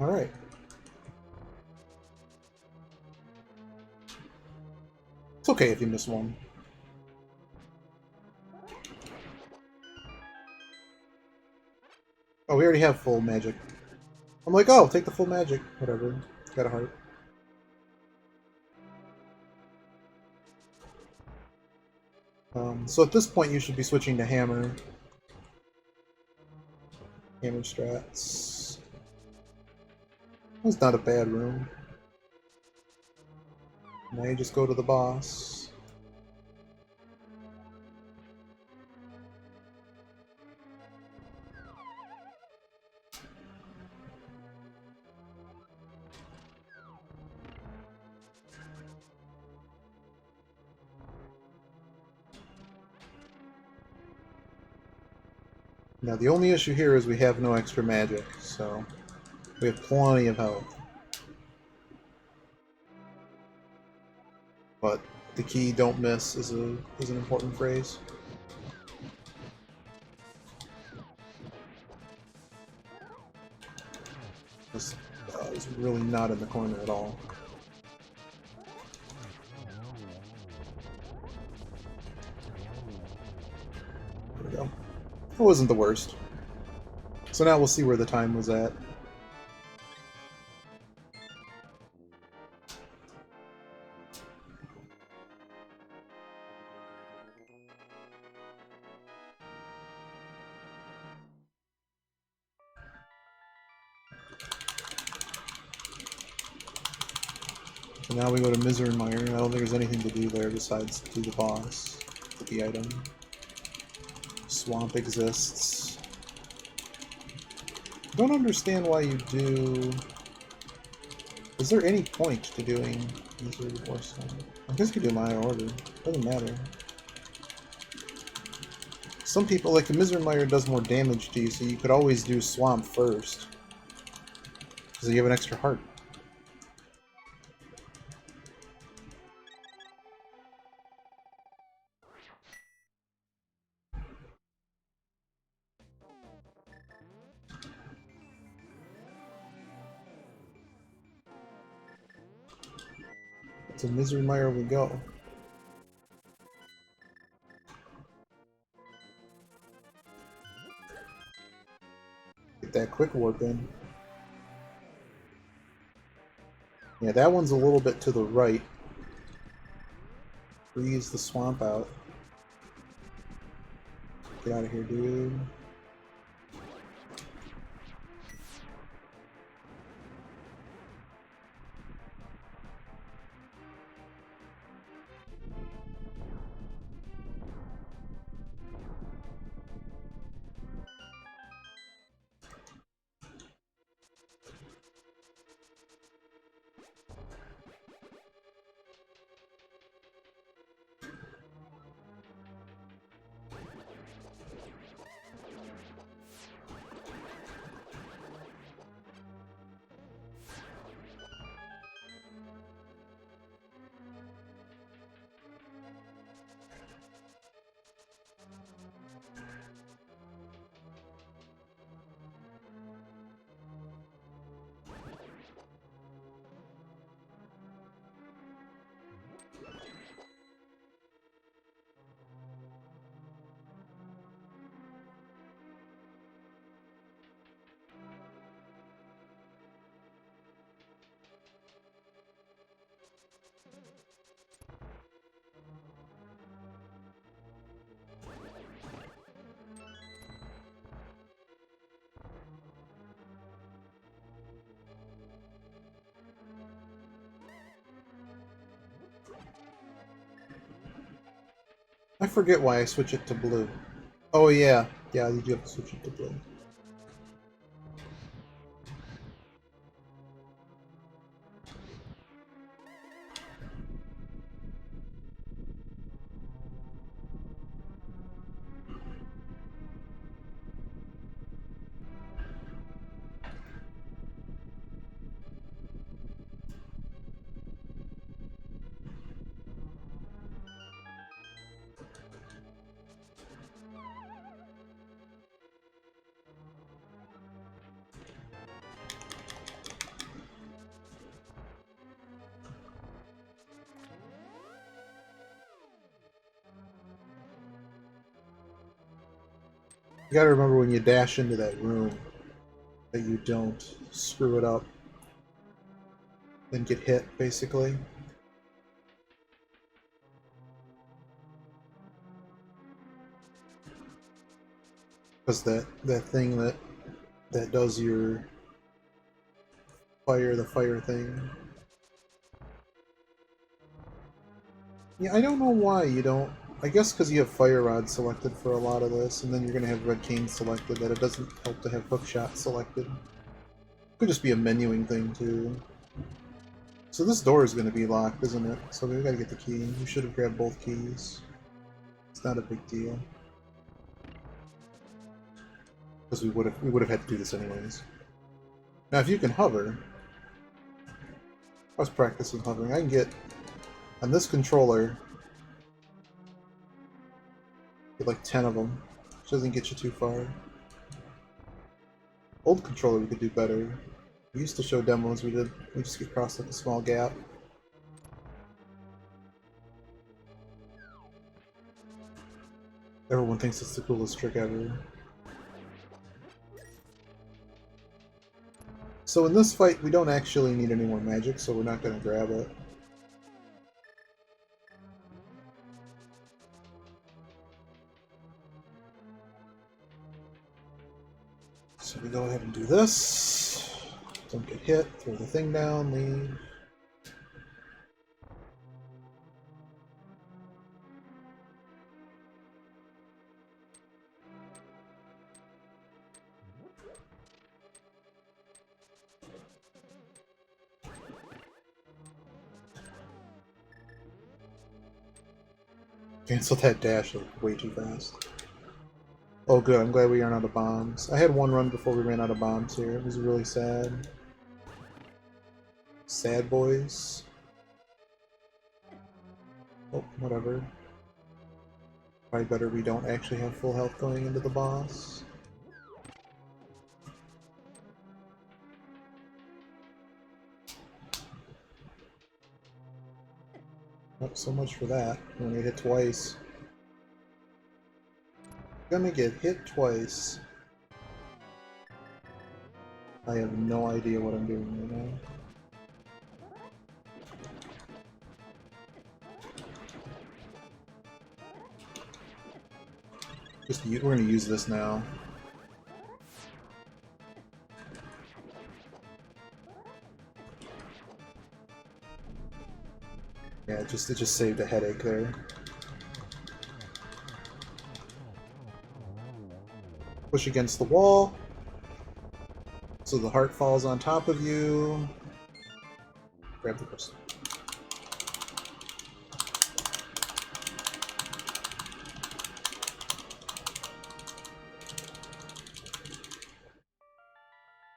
[SPEAKER 1] Alright. It's okay if you miss one. Oh, we already have full magic. I'm like, oh, take the full magic. Whatever. Got a heart. So at this point, you should be switching to hammer. Hammer strats. That's not a bad room. Now you just go to the boss. Now the only issue here is we have no extra magic, so we have plenty of health. But the key "don't miss" is an important phrase. This is really not in the corner at all. There we go. It wasn't the worst. So now we'll see where the time was at. So now we go to Misermire. I don't think there's anything to do there besides do the boss. Get the item. Swamp exists. I don't understand why you do... Is there any point to doing Misery before Swamp? I guess you do my order. Doesn't matter. Some people, like the Misermire does more damage to you, so you could always do Swamp first. Because you have an extra heart. To Misermire we go. Get that quick warp in. Yeah, that one's a little bit to the right. Freeze the swamp out. Get out of here, dude. I forget why I switch it to blue. Oh yeah, yeah, you do have to switch it to blue. You gotta remember when you dash into that room that you don't screw it up and get hit, basically. Because that thing that does your fire, the fire thing. Yeah, I don't know why you don't. I guess because you have Fire Rod selected for a lot of this, and then you're going to have Red Cane selected, that it doesn't help to have Hookshot selected. Could just be a menuing thing, too. So this door is going to be locked, isn't it? So we got to get the key. We should have grabbed both keys. It's not a big deal. Because we would have had to do this anyways. Now, if you can hover, I was practicing hovering. I can get on this controller. Get like 10 of them, which doesn't get you too far. Old controller we could do better. We used to show demos we just get across like a small gap. Everyone thinks it's the coolest trick ever. So in this fight we don't actually need any more magic, so we're not going to grab it. So we go ahead and do this. Don't get hit, throw the thing down, leave. Cancel that dash way too fast. Oh good, I'm glad we aren't out of bombs. I had one run before we ran out of bombs here. It was really sad. Sad boys. Oh, whatever. Probably better we don't actually have full health going into the boss. Not so much for that. We're gonna get hit twice. Gonna get hit twice. I have no idea what I'm doing right now. We're gonna use this now. Yeah, it just saved a headache there. Push against the wall. So the heart falls on top of you. Grab the crystal.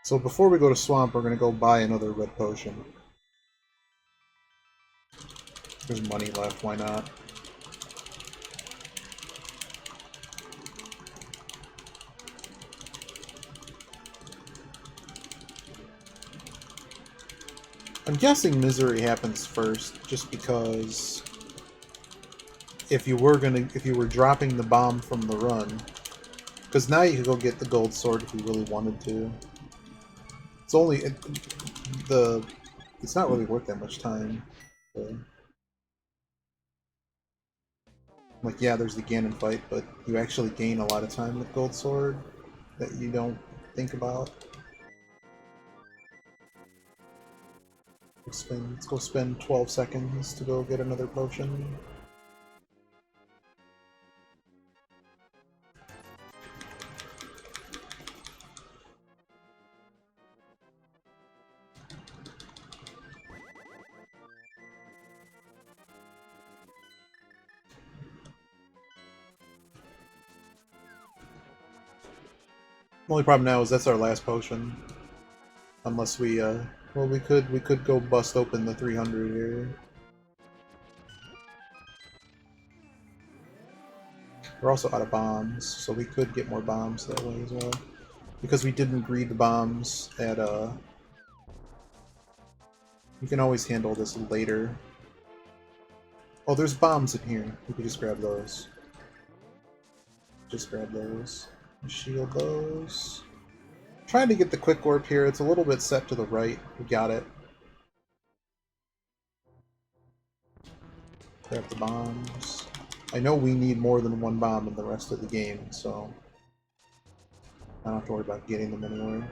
[SPEAKER 1] So before we go to Swamp, we're going to go buy another red potion. There's money left, why not? I'm guessing Misery happens first, just because if you were dropping the bomb from the run, because now you could go get the gold sword if you really wanted to. It's only it's not really worth that much time. So. Like, yeah, there's the Ganon fight, but you actually gain a lot of time with gold sword that you don't think about. Let's go spend 12 seconds to go get another potion. The only problem now is that's our last potion. Unless we, well, we could go bust open the 300 here. We're also out of bombs, so we could get more bombs that way as well. Because we didn't greed the bombs at, you can always handle this later. Oh, there's bombs in here. We could just grab those. Just grab those. Shield those. Trying to get the quick warp here. It's a little bit set to the right. We got it. Grab the bombs. I know we need more than one bomb in the rest of the game, so I don't have to worry about getting them anywhere.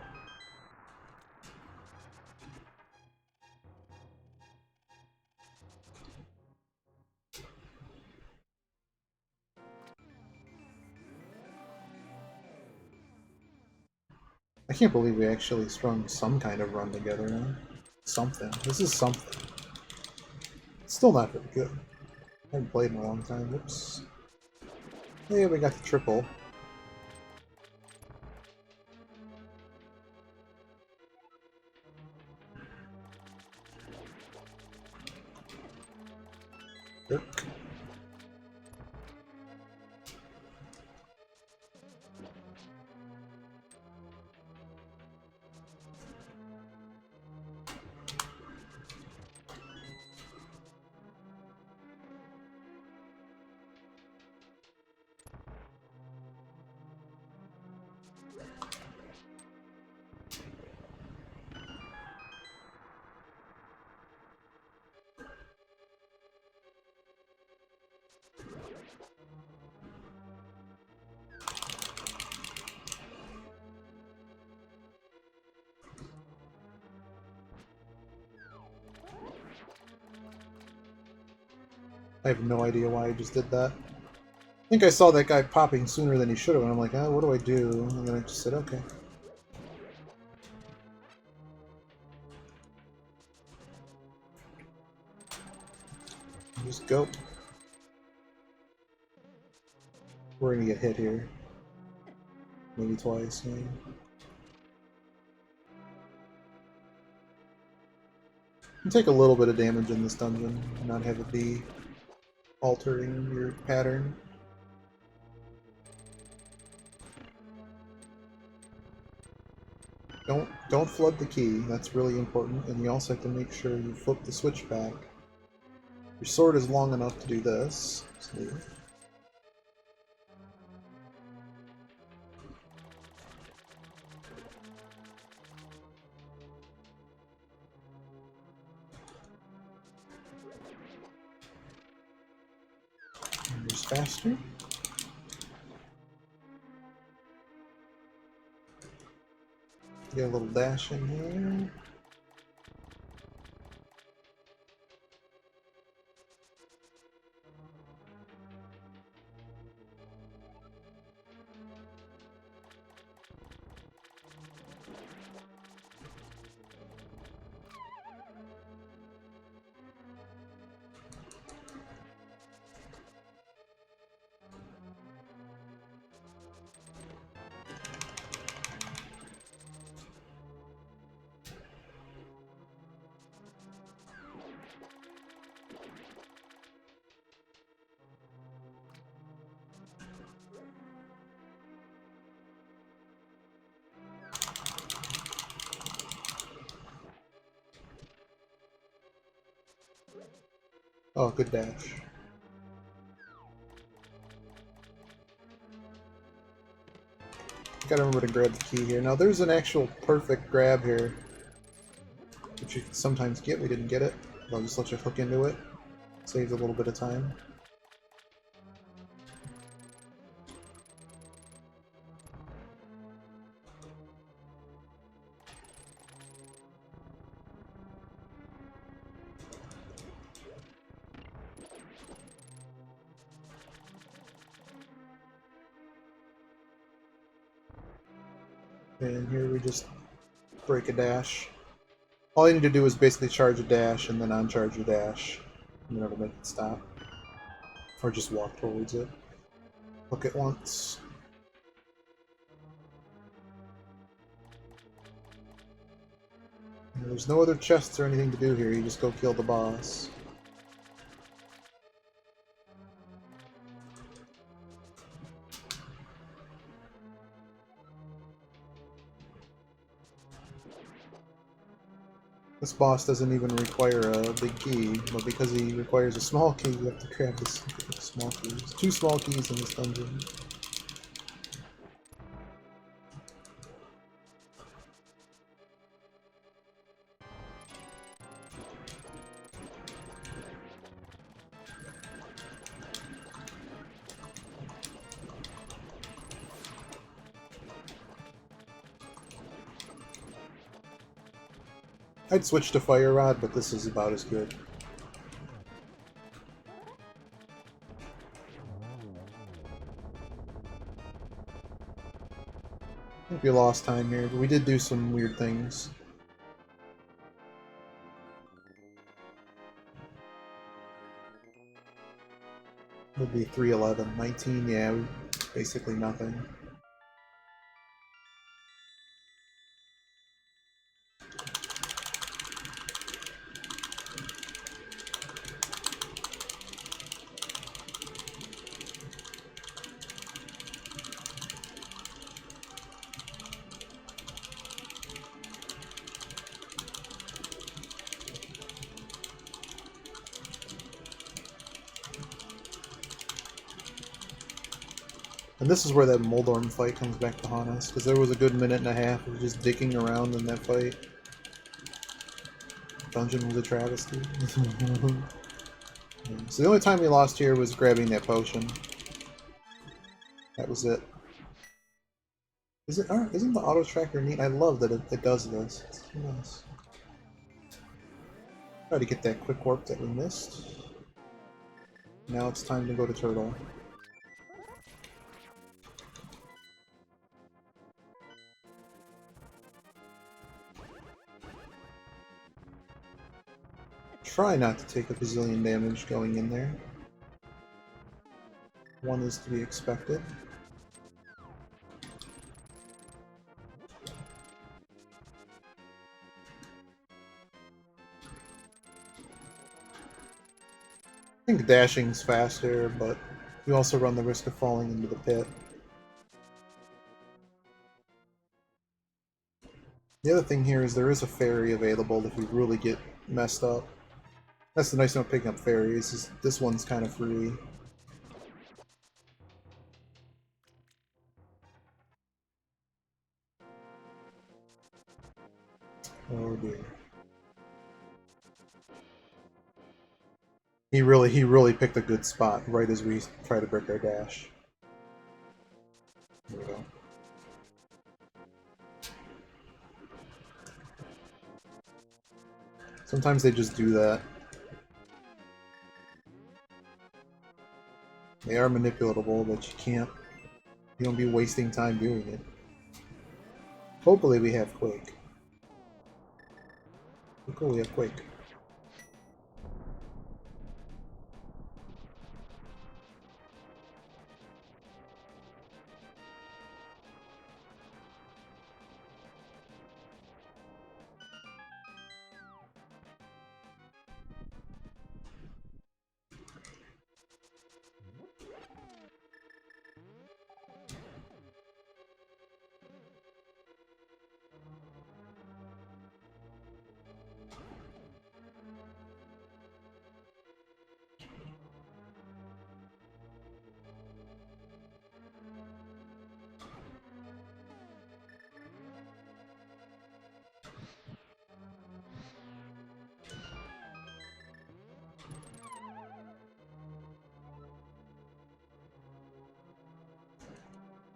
[SPEAKER 1] I can't believe we actually strung some kind of run together now. Something. This is something. It's still not very good. I haven't played in a long time. Whoops. Yeah, we got the triple. Dirk. I have no idea why I just did that. I think I saw that guy popping sooner than he should have, and I'm like, oh, what do I do? And then I just said, okay. Just go. We're gonna get hit here. Maybe twice, maybe. You take a little bit of damage in this dungeon, not have it be altering your pattern. Don't flood the key, that's really important, and you also have to make sure you flip the switch back. Your sword is long enough to do this. See? And just faster. Get a little dash in here. Oh, good dash. Gotta remember to grab the key here. Now there's an actual perfect grab here, which you can sometimes get. We didn't get it. I'll just let you hook into it. Saves a little bit of time. And here we just break a dash. All you need to do is basically charge a dash and then uncharge your dash. And then it'll make it stop. Or just walk towards it. Hook it once. And there's no other chests or anything to do here, you just go kill the boss. This boss doesn't even require a big key, but because he requires a small key, you have to grab this small key. There's 2 small keys in this dungeon. I'd switch to Fire Rod, but this is about as good. I think we lost time here, but we did do some weird things. Would be 311. 19, yeah, basically nothing. And this is where that Moldorm fight comes back to haunt us, because there was a good minute and a half of just dicking around in that fight. Dungeon was a travesty. So the only time we lost here was grabbing that potion. That was it. Isn't the auto tracker neat? I love that it does this. It's nice. Try to get that quick warp that we missed. Now it's time to go to Turtle. Try not to take a bazillion damage going in there. One is to be expected. I think dashing's faster, but you also run the risk of falling into the pit. The other thing here is there is a fairy available if we really get messed up. That's the nice thing about picking up fairies, is this one's kind of free. Oh dear. He really picked a good spot right as we try to break our dash. There we go. Sometimes they just do that. They are manipulatable, but you don't be wasting time doing it. Hopefully we have Quake. Cool, we have Quake.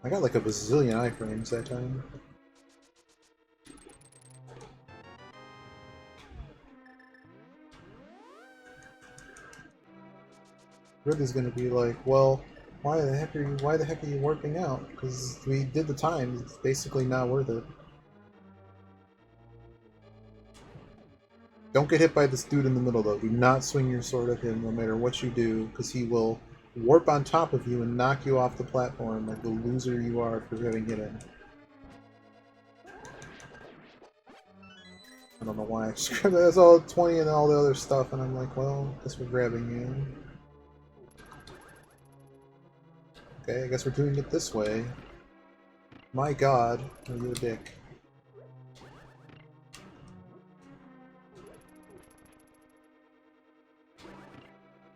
[SPEAKER 1] I got like a bazillion iframes that time. Ridley's gonna be like, well, why the heck are you warping out? Because we did the time, it's basically not worth it. Don't get hit by this dude in the middle though. Do not swing your sword at him no matter what you do, because he will warp on top of you and knock you off the platform like the loser you are for having hit him. I don't know why I just grabbed that's all 20 and all the other stuff, and I'm like, well, I guess we're grabbing you. Okay, I guess we're doing it this way. My god, are you a dick?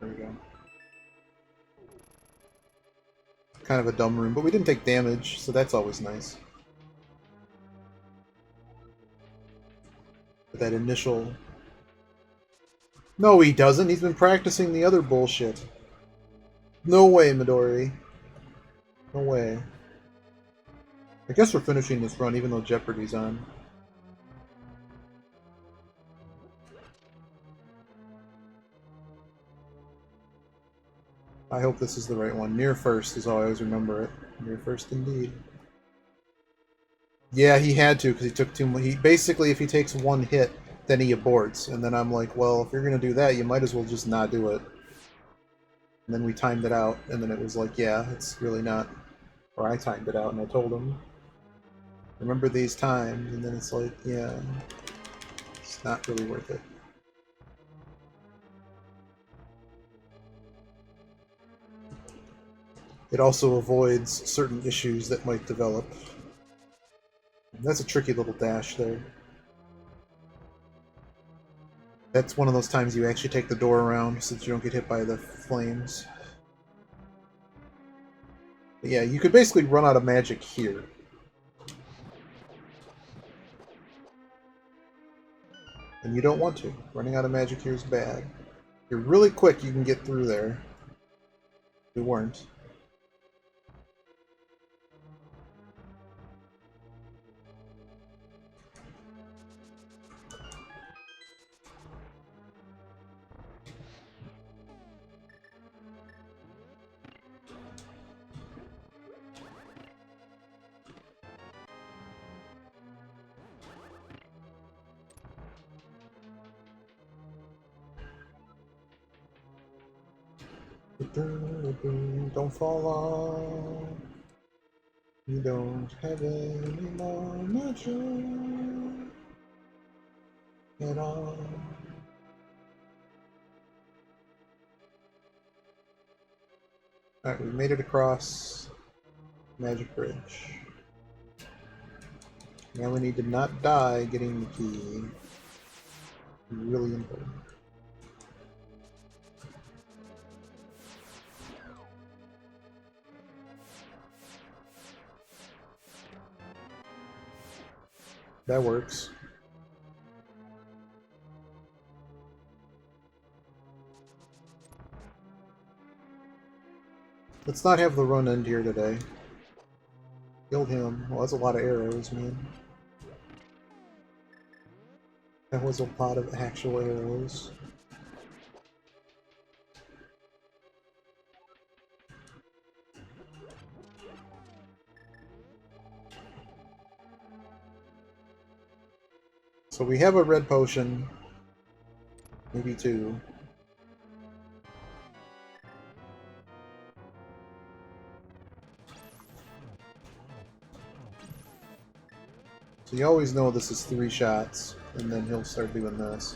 [SPEAKER 1] There we go. Kind of a dumb room, but we didn't take damage, so that's always nice. But that initial... No, he doesn't. He's been practicing the other bullshit. No way, Midori. No way. I guess we're finishing this run even though Jeopardy's on. I hope this is the right one. Near first is how I always remember it. Near first indeed. Yeah, he had to because he took too much. He basically, if he takes one hit, then he aborts. And then I'm like, well, if you're gonna do that, you might as well just not do it. And then we timed it out, and then it was like, yeah, it's really not. Or I timed it out, and I told him, remember these times, and then it's like, yeah, it's not really worth it. It also avoids certain issues that might develop. That's a tricky little dash there. That's one of those times you actually take the door around so that you don't get hit by the flames. But yeah, you could basically run out of magic here. And you don't want to. Running out of magic here is bad. If you're really quick, you can get through there. We weren't. Don't fall off. You don't have any more magic at all. Alright, we made it across Magic Bridge. Now we need to not die getting the key. Really important. That works. Let's not have the run end here today. Killed him. Well, that's a lot of arrows, man. That was a lot of actual arrows. So we have a red potion. Maybe two. So you always know this is 3 shots, and then he'll start doing this.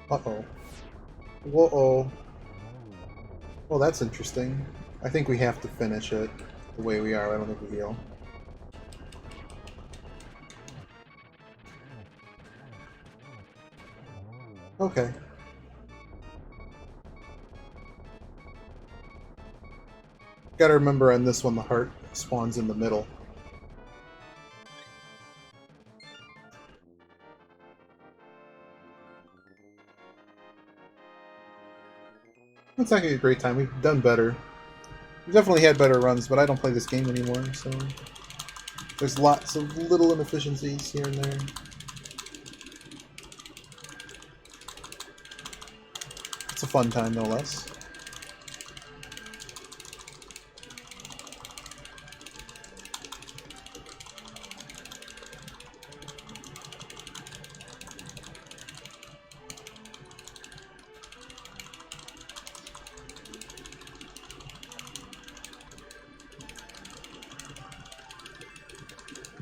[SPEAKER 1] Uh-oh. Whoa-oh. Well, that's interesting. I think we have to finish it the way we are. I don't think we will. Okay. Gotta remember on this one the heart spawns in the middle. It's not gonna be a great time. We've done better. We've definitely had better runs, but I don't play this game anymore, so there's lots of little inefficiencies here and there. It's a fun time, no less.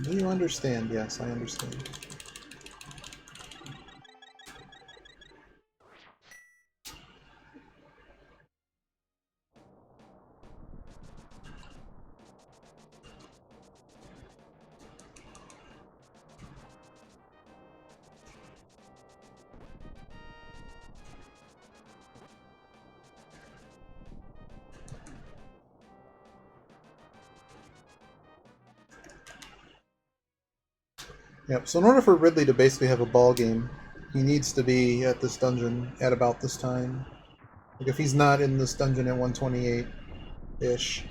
[SPEAKER 1] Do you understand? Yes, I understand. Yep, so in order for Ridley to basically have a ball game, he needs to be at this dungeon at about this time. Like if he's not in this dungeon at 128-ish,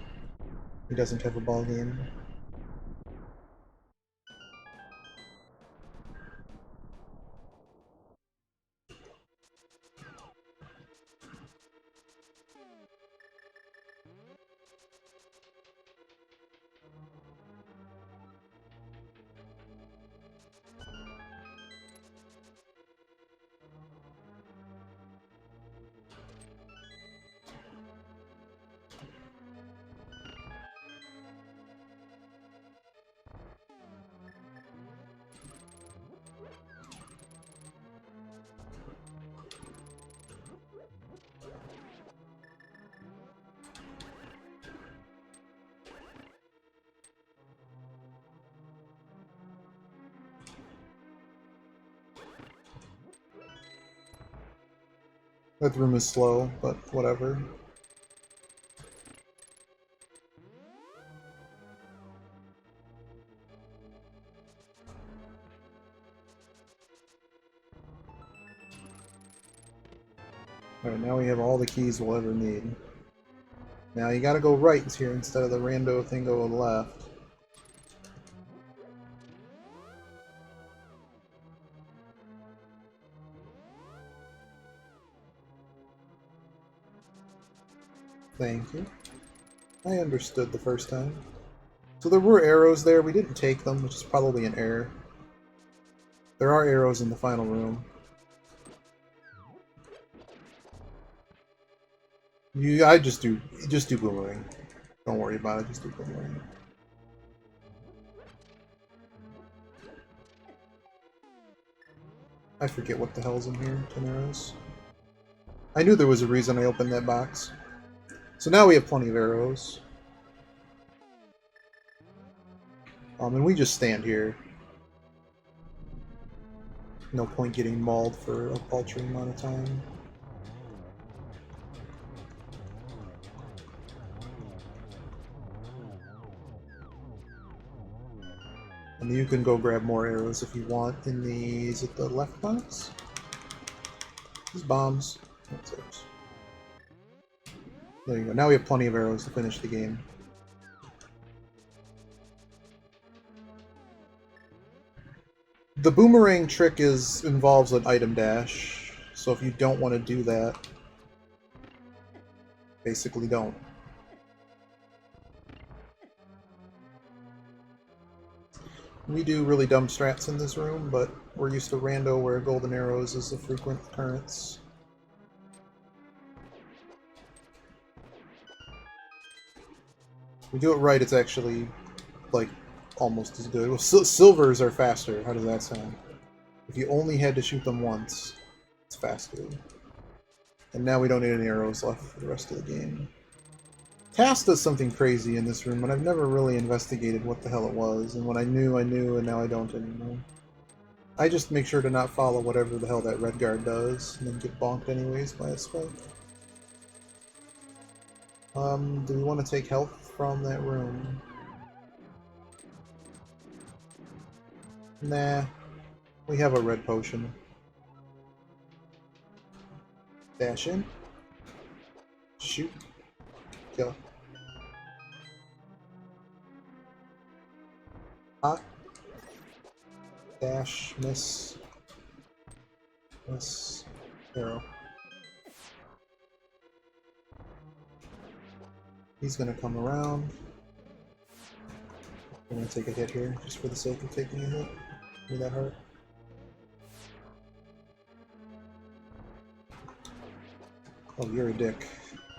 [SPEAKER 1] he doesn't have a ball game. That room is slow, but whatever. Alright, now we have all the keys we'll ever need. Now you gotta go right here instead of the rando thing going left. Thank you. I understood the first time. So there were arrows there, we didn't take them, which is probably an error. There are arrows in the final room. I just do boomerang. Don't worry about it, just do boomerang. I forget what the hell's in here. 10 arrows. I knew there was a reason I opened that box. So now we have plenty of arrows. And we just stand here. No point getting mauled for a paltry amount of time. And you can go grab more arrows if you want in the... is it the left box? These bombs. What's those? There you go. Now we have plenty of arrows to finish the game. The boomerang trick involves an item dash, so if you don't want to do that, basically don't. We do really dumb strats in this room, but we're used to rando where golden arrows is a frequent occurrence. If we do it right, it's actually, like, almost as good. Well, silvers are faster. How does that sound? If you only had to shoot them once, it's faster. And now we don't need any arrows left for the rest of the game. Task does something crazy in this room, but I've never really investigated what the hell it was. And when I knew, and now I don't anymore. I just make sure to not follow whatever the hell that red guard does, and then get bonked anyways by a spike. Do we want to take health from that room? Nah. We have a red potion. Dash in. Shoot. Kill. Hot. Dash. Miss. Miss. Arrow. He's gonna come around. I'm gonna take a hit here, just for the sake of taking a hit. Did that hurt? Oh, you're a dick.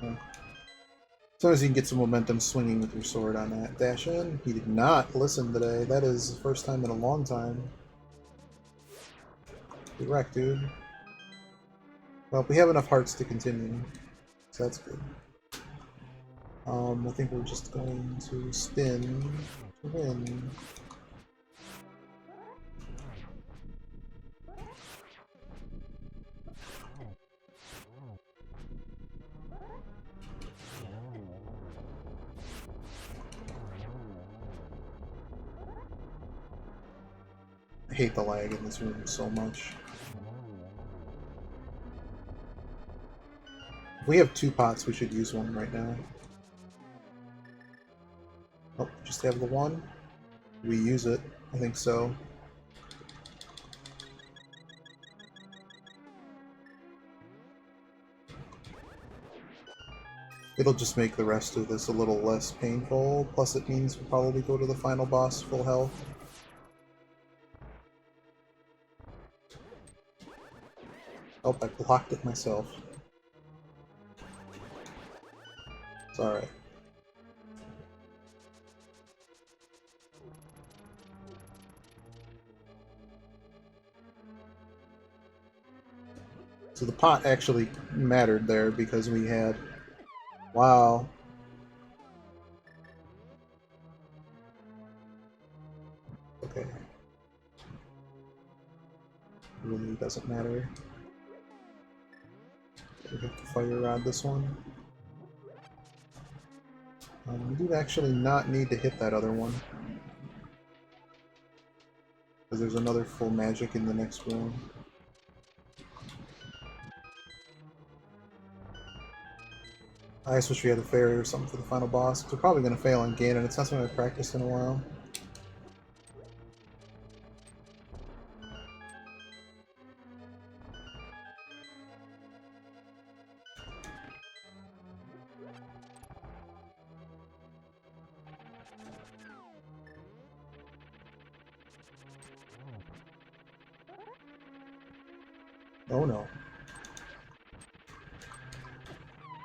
[SPEAKER 1] As long as you can get some momentum swinging with your sword on that. Dash in. He did not listen today. That is the first time in a long time. Get wrecked, dude. Well, we have enough hearts to continue, so that's good. I think we're just going to spin to win. I hate the lag in this room so much. If we have 2 pots, we should use one right now. Oh, just have the one? We use it. I think so. It'll just make the rest of this a little less painful, plus it means we'll probably go to the final boss full health. Oh, I blocked it myself. It's alright. So the pot actually mattered there because we had... Wow. Okay. Really doesn't matter. We have to fire rod this one. We do actually not need to hit that other one. Because there's another full magic in the next room. I just wish we had a fairy or something for the final boss. We're probably going to fail on Ganon. It's not something I've practiced in a while. Oh no.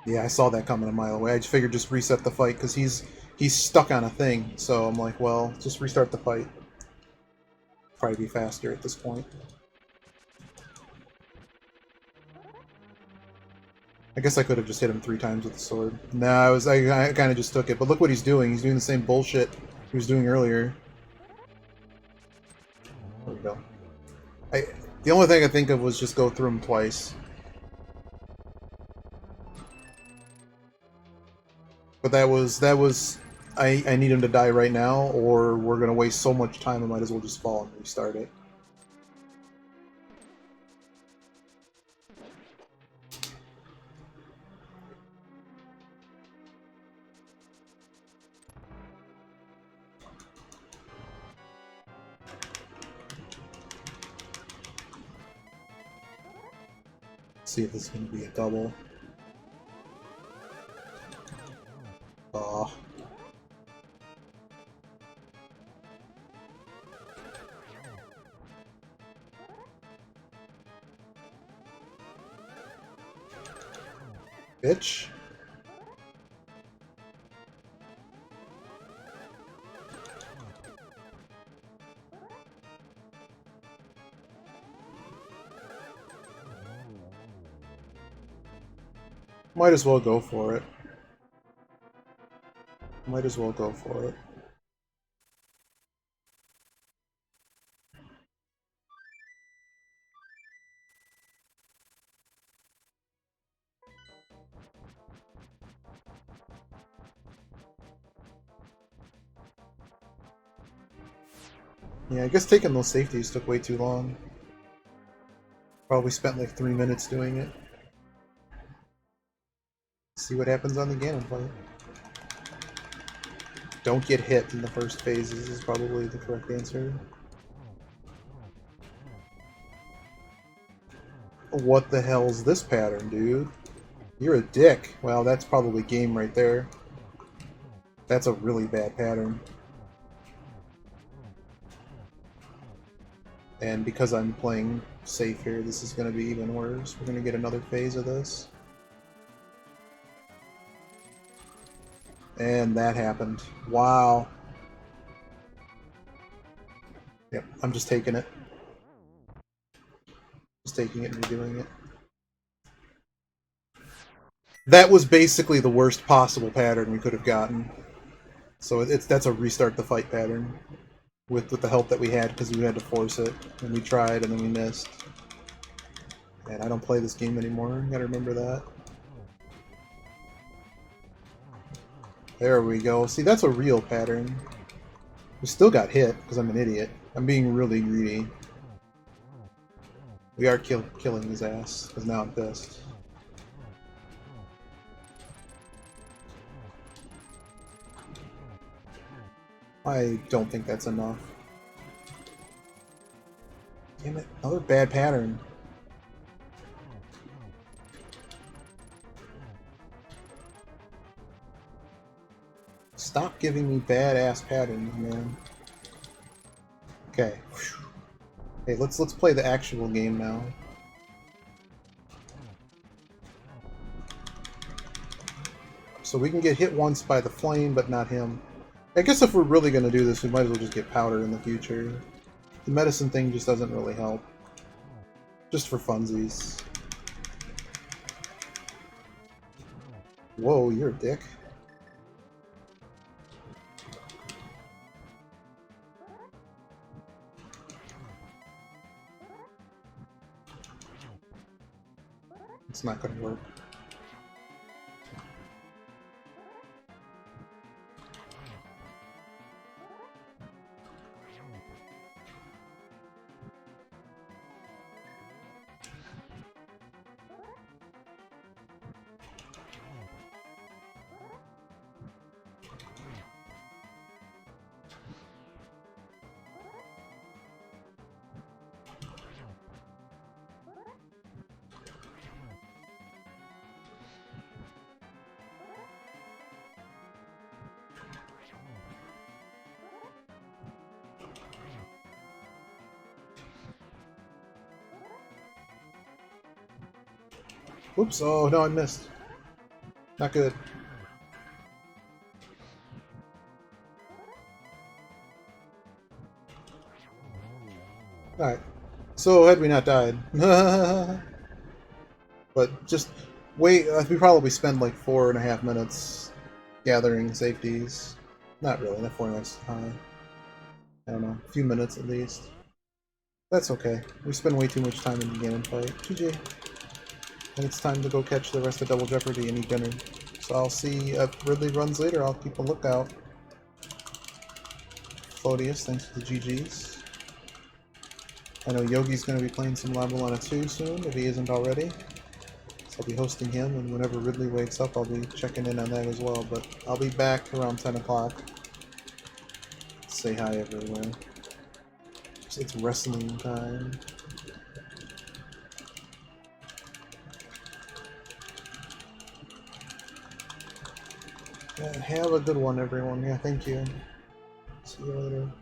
[SPEAKER 1] Yeah, I saw that coming a mile away. I just figured just reset the fight because he's stuck on a thing. So I'm like, well, just restart the fight. Probably be faster at this point. I guess I could have just hit him 3 times with the sword. Nah, I kind of just took it. But look what he's doing. He's doing the same bullshit he was doing earlier. There we go. The only thing I think of was just go through him twice. But that was I need him to die right now, or we're gonna waste so much time I might as well just fall and restart it. See if this is gonna be a double. Bitch. Might as well go for it. Might as well go for it. Yeah, I guess taking those safeties took way too long. Probably spent like 3 minutes doing it. See what happens on the Ganon fight. Don't get hit in the first phases is probably the correct answer. What the hell's this pattern, dude? You're a dick. Well, that's probably game right there. That's a really bad pattern. And because I'm playing safe here, this is going to be even worse. We're going to get another phase of this. And that happened. Wow. Yep, I'm just taking it. Just taking it and redoing it. That was basically the worst possible pattern we could have gotten. So that's a restart the fight pattern. With the help that we had, because we had to force it. And we tried, and then we missed. And I don't play this game anymore. You gotta remember that. There we go. See, that's a real pattern. We still got hit, because I'm an idiot. I'm being really greedy. We are killing his ass, because now I'm pissed. I don't think that's enough. Damn it, another bad pattern. Stop giving me badass patterns, man. Okay. Hey, let's play the actual game now. So we can get hit once by the flame, but not him. I guess if we're really going to do this, we might as well just get powder in the future. The medicine thing just doesn't really help. Just for funsies. Whoa, you're a dick. It's not going to work. Oops, oh no, I missed. Not good. Alright. So, had we not died. But just wait, we probably spend like 4.5 minutes gathering safeties. Not really, that 4 minutes is high. I don't know, a few minutes at least. That's okay. We spend way too much time in the Ganon fight. GG. And it's time to go catch the rest of Double Jeopardy and eat dinner. So I'll see if Ridley runs later. I'll keep a lookout. Photius, thanks for the GGs. I know Yogi's going to be playing some Lavalana 2 soon, if he isn't already. So I'll be hosting him, and whenever Ridley wakes up, I'll be checking in on that as well. But I'll be back around 10 o'clock. Say hi everywhere. It's wrestling time. Yeah, have a good one, everyone. Yeah, thank you. See you later.